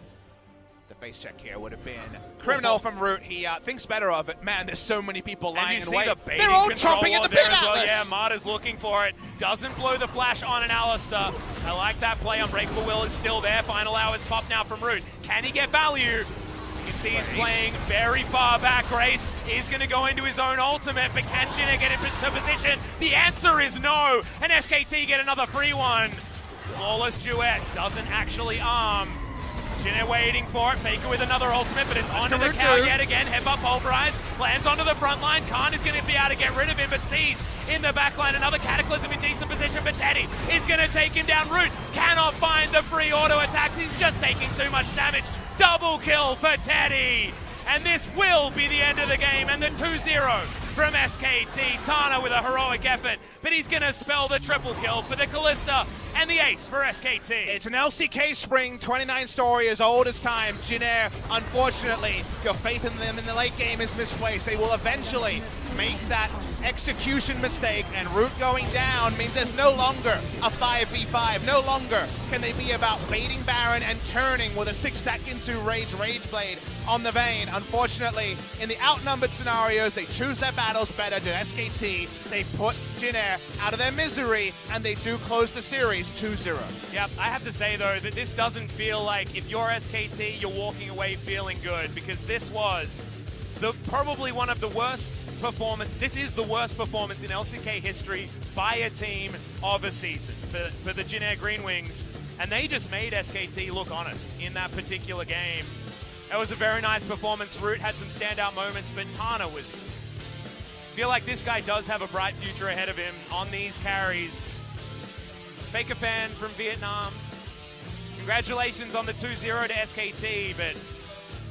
The face check here would have been criminal from Root. He thinks better of it. Man, there's so many people lying in wait. They're all chomping at the bit out well. Yeah, Marta's looking for it. Doesn't blow the flash on an Alistar. I like that play. Unbreakable Will is still there. Final hours pop now from Root. Can he get value? You can see he's playing very far back. Grace is going to go into his own ultimate, but can Jinner get into position? The answer is no, and SKT get another free one. Flawless Duet doesn't actually arm. Jinner waiting for it, Faker with another ultimate, but it's onto the cow yet again. Headbutt pulverized, lands onto the front line. Khan is going to be able to get rid of him, but sees in the back line another Cataclysm in decent position, but Teddy is going to take him down. Root cannot find the free auto attacks. He's just taking too much damage. Double kill for Teddy. And this will be the end of the game, and the 2-0 from SKT. Tana with a heroic effort, but he's going to spell the triple kill for the Kalista and the ace for SKT. It's an LCK spring, 29 story as old as time. Jinner, unfortunately, your faith in them in the late game is misplaced. They will eventually make that execution mistake, and Root going down means there's no longer a 5v5. No longer can they be about baiting Baron and turning with a 6-stack Ginsu Rage Blade on the Vayne. Unfortunately, in the outnumbered scenarios, they choose their battles better than SKT. They put Jinner out of their misery, and they do close the series 2-0. Yep, I have to say, though, that this doesn't feel like if you're SKT, you're walking away feeling good, because this was probably one of the worst performance. This is the worst performance in LCK history by a team of a season for the Jinner Green Wings, and they just made SKT look honest in that particular game. It was a very nice performance. Root had some standout moments, but Tana was... I feel like this guy does have a bright future ahead of him on these carries. Faker fan from Vietnam. Congratulations on the 2-0 to SKT, but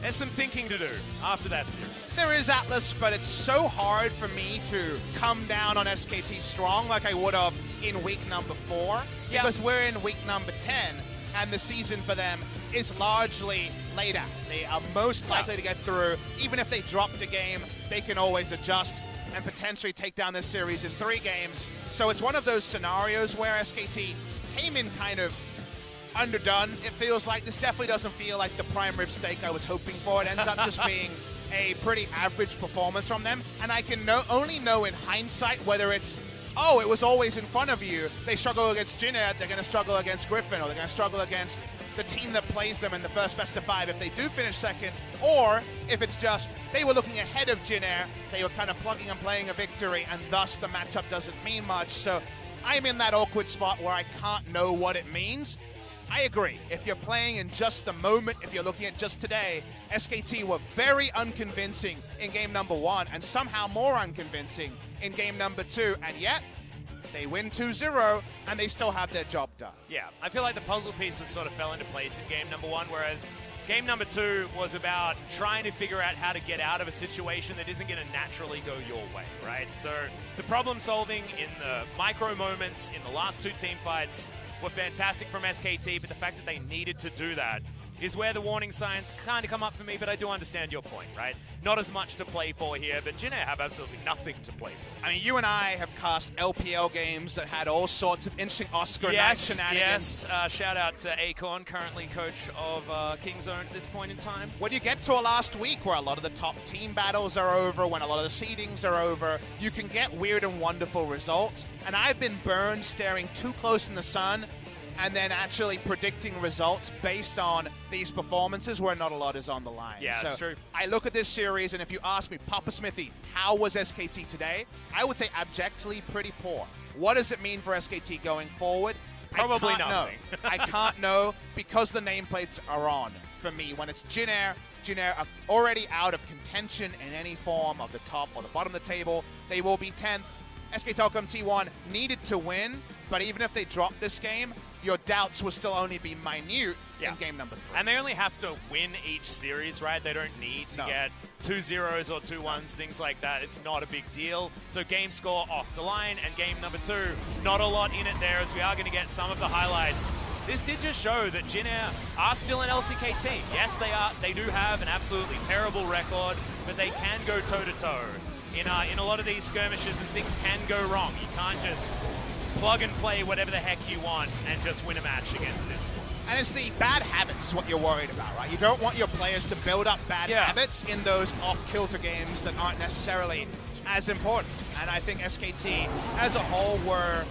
there's some thinking to do after that series. There is, Atlas, but it's so hard for me to come down on SKT strong like I would have in week number 4, because we're in week number 10, and the season for them is largely laid out. They are most likely to get through. Even if they drop the game, they can always adjust and potentially take down this series in 3 games. So it's one of those scenarios where SKT came in kind of underdone. It feels like this definitely doesn't feel like the prime rib steak I was hoping for. It ends up just being a pretty average performance from them. And I can only know in hindsight whether it's, oh, it was always in front of you. They struggle against Jinner, they're going to struggle against Griffin, or they're going to struggle against the team that plays them in the first best of 5 if they do finish second, or if it's just they were looking ahead of Jinner, they were kind of plugging and playing a victory, and thus the matchup doesn't mean much. So I'm in that awkward spot where I can't know what it means. I agree. If you're playing in just the moment, if you're looking at just today, SKT were very unconvincing in game number 1 and somehow more unconvincing in game number 2, and yet they win 2-0 and they still have their job done. Yeah, I feel like the puzzle pieces sort of fell into place in game number 1, whereas game number 2 was about trying to figure out how to get out of a situation that isn't going to naturally go your way, right? So the problem solving in the micro moments in the last 2 team fights were fantastic from SKT, but the fact that they needed to do that is where the warning signs kind of come up for me, but I do understand your point, right? Not as much to play for here, but Jinner have absolutely nothing to play for. I mean, you and I have cast LPL games that had all sorts of interesting Oscar night shenanigans. Yes, shout out to Acorn, currently coach of Kingzone at this point in time. When you get to a last week where a lot of the top team battles are over, when a lot of the seedings are over, you can get weird and wonderful results. And I've been burned staring too close in the sun and then actually predicting results based on these performances where not a lot is on the line. Yeah, that's true. I look at this series, and if you ask me, Papa Smithy, how was SKT today? I would say abjectly pretty poor. What does it mean for SKT going forward? Probably I can't nothing. know. I can't know because the nameplates are on for me. When it's Jin Air are already out of contention in any form of the top or the bottom of the table. They will be 10th. SK Telecom T1 needed to win, but even if they drop this game, your doubts will still only be minute in game number 3. And they only have to win each series, right? They don't need to get 2 0s or 2 1s, things like that. It's not a big deal. So game score off the line, and game number 2, not a lot in it there, as we are going to get some of the highlights. This did just show that Jin Air are still an LCK team. Yes, they are. They do have an absolutely terrible record, but they can go toe-to-toe. In a lot of these skirmishes, and things can go wrong. You can't just plug and play whatever the heck you want and just win a match against this squad. And it's the bad habits is what you're worried about, right? You don't want your players to build up bad habits in those off-kilter games that aren't necessarily as important. And I think SKT as a whole were,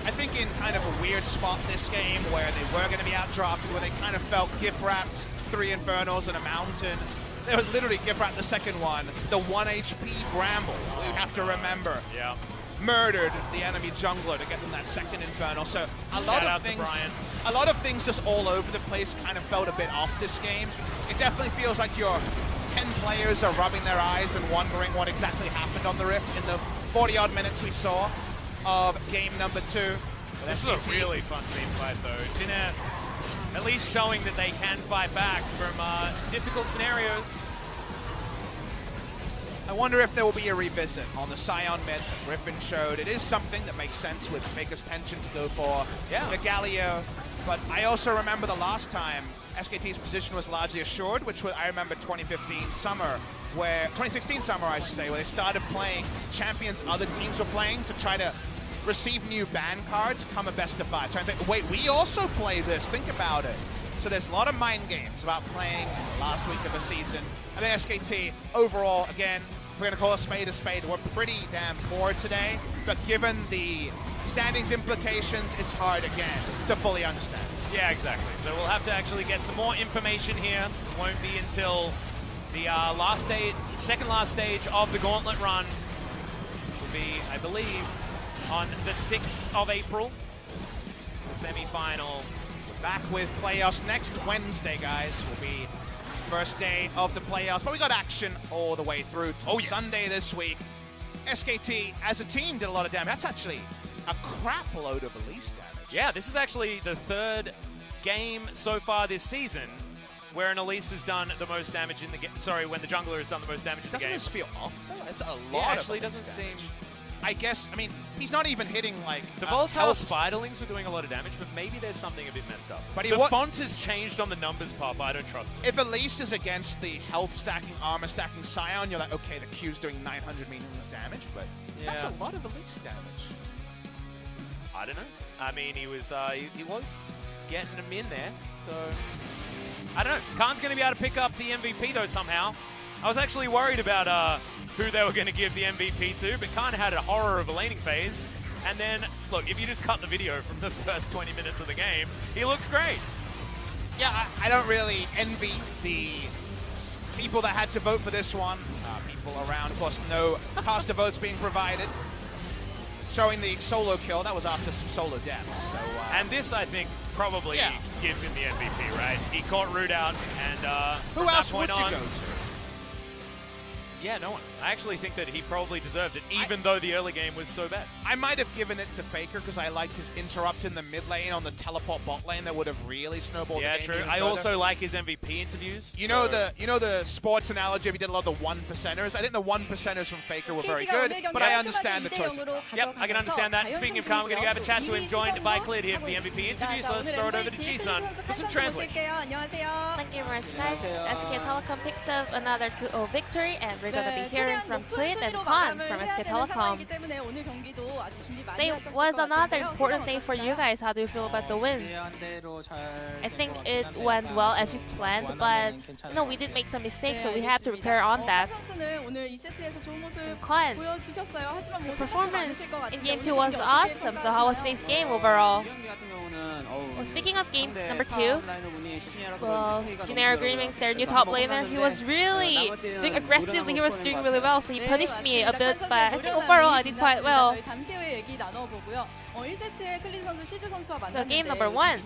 I think, in kind of a weird spot this game where they were going to be outdrafted, where they kind of felt gift-wrapped 3 Infernals and a Mountain. They would literally gift-wrap the second one, the 1 HP Bramble, we have to remember. Yeah. Murdered the enemy jungler to get them that second Infernal. So a lot of things just all over the place kind of felt a bit off this game. It definitely feels like your 10 players are rubbing their eyes and wondering what exactly happened on the Rift in the 40-odd minutes we saw of game number 2. This is a really fun team fight, though. Jin Air at least showing that they can fight back from difficult scenarios. I wonder if there will be a revisit on the Scion mid that Griffin showed. It is something that makes sense with Faker's Penchant to go for the Galio. But I also remember the last time SKT's position was largely assured, which was, I remember 2016 summer, I should say, where they started playing champions other teams were playing to try to receive new ban cards, come a best of 5. Trying to say, wait, we also play this, think about it. So there's a lot of mind games about playing last week of a season. And then SKT, overall, again, we're going to call a spade, we're pretty damn poor today. But given the standings implications, it's hard, again, to fully understand. Yeah, exactly. So we'll have to actually get some more information here. Won't be until the second last stage of the Gauntlet run. Will be, I believe, on the 6th of April, the semi-final. Back with playoffs next Wednesday, guys. Will be first day of the playoffs, but we got action all the way through to Sunday this week. SKT, as a team, did a lot of damage. That's actually a crap load of Elise damage. Yeah, this is actually the 3rd game so far this season where an Elise has done the most damage in the game. Sorry, when the jungler has done the most damage in the game. Doesn't this feel off, though? It's a lot yeah, of actually Elise doesn't damage. seem... I guess, I mean, he's not even hitting, like... The volatile Spiderlings were doing a lot of damage, but maybe there's something a bit messed up. But the font has changed on the numbers, Papa. I don't trust it. If Elise is against the health stacking, armor stacking Scion, you're like, okay, the Q's doing 900 meaningless damage, but that's a lot of Elise damage. I don't know. I mean, he was getting them in there, so... I don't know. Khan's going to be able to pick up the MVP, though, somehow. I was actually worried about who they were going to give the MVP to, but Khan had a horror of a laning phase. And then, look, if you just cut the video from the first 20 minutes of the game, he looks great. Yeah, I don't really envy the people that had to vote for this one. People around, of course, no caster votes being provided. Showing the solo kill, that was after some solo deaths. So, and this, I think, probably gives him the MVP, right? He caught Root out, and who else would you go to? Yeah, no one. I actually think that he probably deserved it, even though the early game was so bad. I might have given it to Faker because I liked his interrupt in the mid lane on the teleport bot lane that would have really snowballed the game. Yeah, true. I also like his MVP interviews. You know the sports analogy of he did a lot of the 1%ers? I think the 1%ers from Faker were very good, but I understand the choice. Yep, I can understand that. Speaking of Khan, we're going to have a chat to him, joined by Cleared here for the MVP interview, so let's throw it over to Ji-Sun for some translation. Thank you very much, guys. SK Telecom picked up another 2-0 victory and gonna be hearing from Clint and Khan from SK Telecom. Today was another important day for you guys. How do you feel about the win? I think it went well as we planned, but we did make some mistakes, so we have to repair on that. Khan, the performance in game 2 was awesome. So how was today's game overall? Well, speaking of game number 2, well, Generic Greenwing's their new top laner. He was really doing aggressively. He was doing really well, so he punished me a bit, but I think overall I did quite well. So game number 1,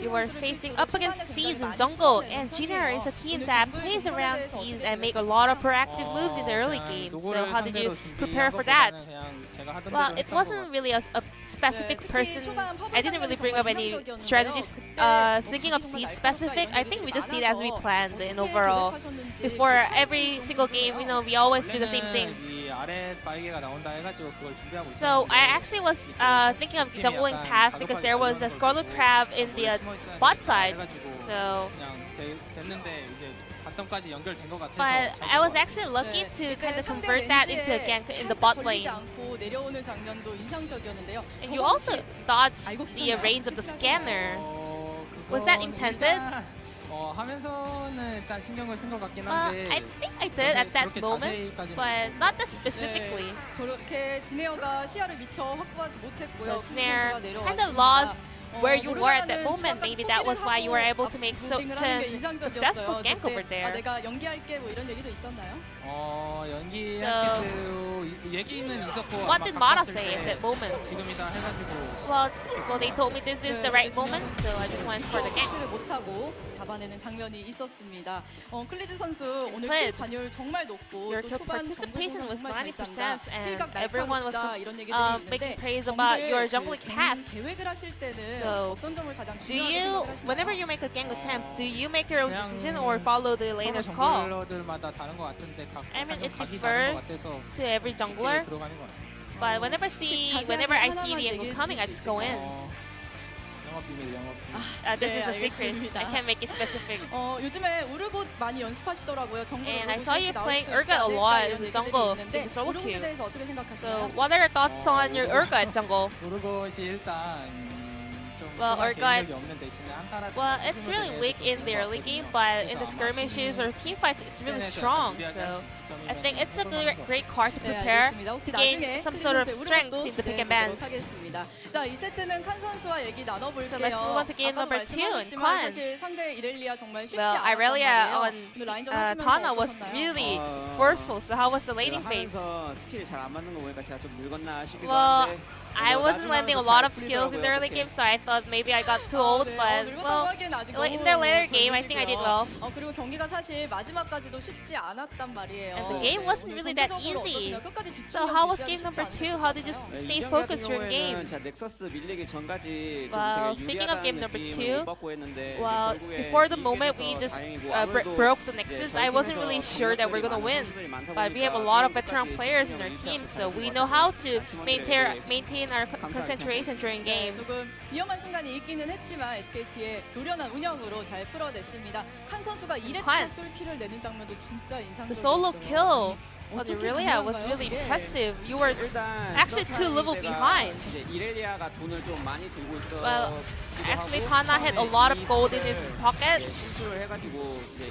you were facing up against Seas in jungle, and Generic is a team that plays around Seas and make a lot of proactive moves in the early game. So how did you prepare for that? Well, it wasn't really a specific person. I didn't really bring up any strategies thinking of Seas specific. I think we just did as we planned in overall. Before every single game, we always do the same thing. So I actually was thinking of jungling path because there was a Scarlet Crab in the bot side. So, but I was actually lucky to kind of convert that into a gank in the bot lane. And you also dodged the range of the scanner. Was that intended? I think I did at that moment, but not that specifically. So Snare kind of lost where you were at that moment. Maybe that was why you were able to make such a successful gank over there. So, what did Mara say at that moment? Well, they told me this is the right moment, so I just went for the gank. Your kill participation was 90%, and everyone was making praise about your jungling path. So, whenever you make a gank attempt, do you make your own decision or follow the laner's call? I mean, it differs to every jungler, but whenever I see the angle coming, I just go in. This is a secret. I can't make it specific. And I saw you playing Urgot a lot in the jungle in the solo queue. So what are your thoughts on your Urgot jungle? Well, Urgot, it's really weak in the early game, but in the skirmishes or team fights, it's really strong. So I think it's a great card to prepare to gain some sort of strength in the pick and bans. So let's move on to game number 2 in Kwan. Well, Irelia on Tana was really forceful, so how was the laning phase? Well, I wasn't landing a lot of skills in the early game, so I thought maybe I got too old, but well, in the later game, I think I did well. And the game wasn't really that easy. So how was game number 2? How did you stay focused during game? Well, speaking of game number 2, well, before the moment we just broke the Nexus, I wasn't really sure that we're gonna win. But we have a lot of veteran players in our team, so we know how to maintain our concentration during game. The solo kill on Irelia was really impressive. You were actually 2 levels behind. Well, actually Kana had a lot of gold in his pocket,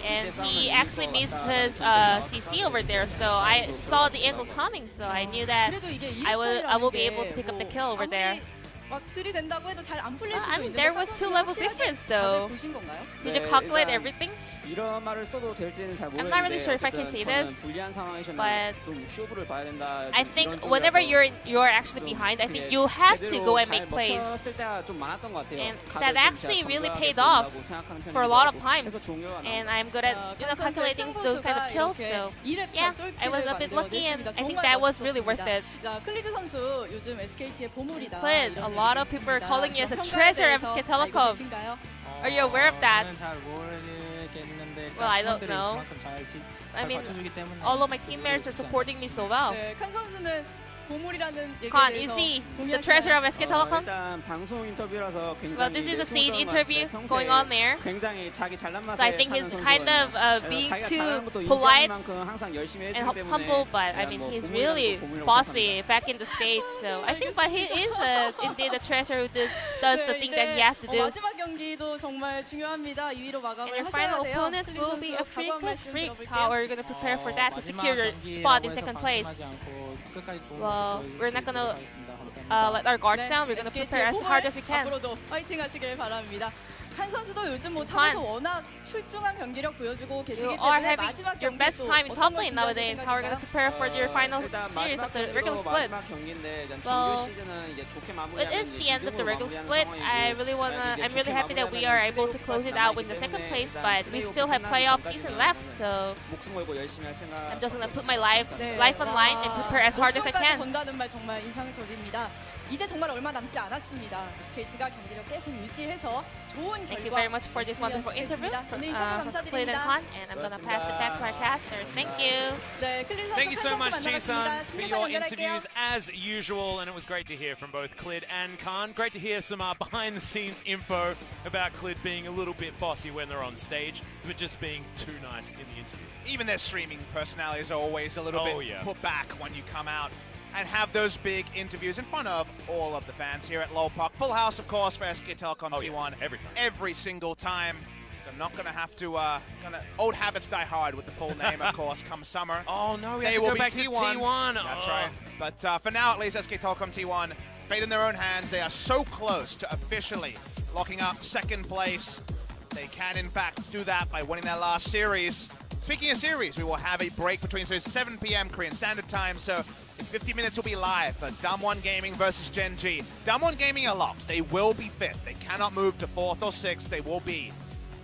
and he actually missed his CC over there. So I saw the angle coming, so I knew that I will be able to pick up the kill over there. I mean, there was 2 level difference though. Did you calculate everything? I'm not really sure if I can say this, but I think whenever you're actually behind, I think you have to go and make plays. And that actually really paid off for a lot of times. And I'm good at calculating those kind of kills, so yeah, I was a bit lucky, and I think that was really worth it. Clint, a lot of people are calling you as a treasure of SK Telecom. Are you aware of that? Well, I don't know. I mean, all of my teammates are supporting me so well. Khan, you see the treasure of SK Telecom? 일단 방송 인터뷰라서 Well, 굉장히 this is a 이제 stage 스무스한 interview 것 같아요. going on there. 굉장히 자기 잘난 맛에 So I think 사는 he's kind of 선수거든요. being 자기가 too 잘하는 것도 polite 인정할 만큼 항상 열심히 and 해주기 때문에 humble, but I 그냥 mean 뭐 he's 고물이라는 really 거 고물이라고 bossy back in the stage. So I think, but he is indeed a treasure who does the thing that he has to do. 마지막 경기도 정말 중요합니다. 2위로 And 마감을 your 하셔야 final 돼요. opponent 클린 will be a 선수 각오 한 말씀 Freaks. 들어볼게요. How are you going to prepare for that to secure your spot in second place? Well, we're not going to let our guards down. We're going to prepare as hard as we can. 앞으로도 파이팅 하시길 바랍니다. 칸 선수도 요즘 뭐 탑에서 칸. 워낙 출중한 경기력 보여주고 계시기 You are 때문에 having 마지막 your best 경기도 time in top 어떤 걸 lane 준비하실 nowadays. How are you going to 생각인가요? prepare for your final 일단 series of 마지막 the regular 경기도 splits? 마지막 경기인데 이제 정규 Well, 시즌은 이제 좋게 It 마무리하는 is the end of the regular split. I'm 이제 really happy that we are able to close it out with the second place, but we still have playoff season left. So 목숨 걸고 열심히 할 생각. I'm just going to put my life 네, on line and prepare as hard as I 목숨까지 can. 건다는 말 정말 인상적입니다. 이제 정말 얼마 남지 않았습니다. SKT가 경기력 계속 유지해서 좋은 Thank you 결과 very much for this wonderful interview 있었으면 from 좋겠습니다. 오늘 인터뷰 Clayton 감사드립니다. Khan, and I'm going to pass it back to our casters. Thank you. 네, 클린 선수, Thank you so 칸 much, 선수 Jason, 만나봤습니다. for 중계선 your 연결할게요. interviews as usual, and it was great to hear from both Clid and Khan. Great to hear some behind-the-scenes info about Clid being a little bit bossy when they're on stage, but just being too nice in the interview. Even their streaming personalities are always a little bit put back when you come out and have those big interviews in front of all of the fans here at Park. Full house, of course, for SK Telecom T1. Yes, every time. Every single time. I'm not going to have to, old habits die hard with the full name, of course, come summer. Oh no, we have They to will go be back T1. to T1. That's Oh. right. But for now, at least, SK Telecom T1, fate in their own hands. They are so close to officially locking up second place. They can, in fact, do that by winning their last series. Speaking of series, we will have a break between series 7 p.m. Korean Standard Time, so in 50 minutes we'll be live for Damwon Gaming versus Gen G. Damwon Gaming are locked. They will be 5th. They cannot move to 4th or 6th. They will be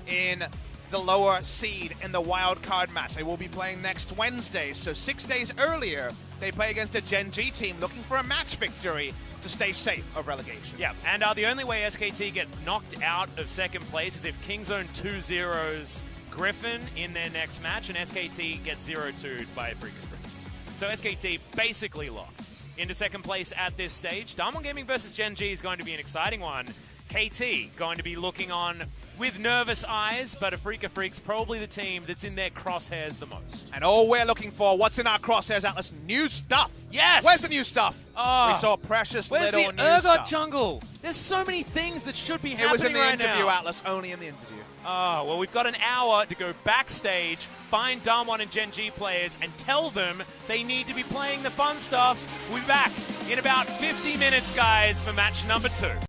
in the lower seed in the wild card match. They will be playing next Wednesday, so 6 days earlier, they play against a Gen G team looking for a match victory to stay safe of relegation. Yeah, and the only way SKT get knocked out of second place is if Kingzone 2-0s Griffin in their next match, and SKT gets 0-2'd by Freaking Freaks. So SKT basically locked into second place at this stage. Damwon Gaming versus Gen G is going to be an exciting one. KT going to be looking on with nervous eyes, but Afrika Freaks probably the team that's in their crosshairs the most. And all we're looking for, what's in our crosshairs, Atlas? New stuff. Yes! Where's the new stuff? Oh. We saw precious Where's little the new Urgot stuff. jungle? There's so many things that should be It happening was in the right interview, now. Atlas, only in the interview. Oh, well, we've got an hour to go backstage, find Damwon and Gen G players, and tell them they need to be playing the fun stuff. We'll be back in about 50 minutes, guys, for match number 2.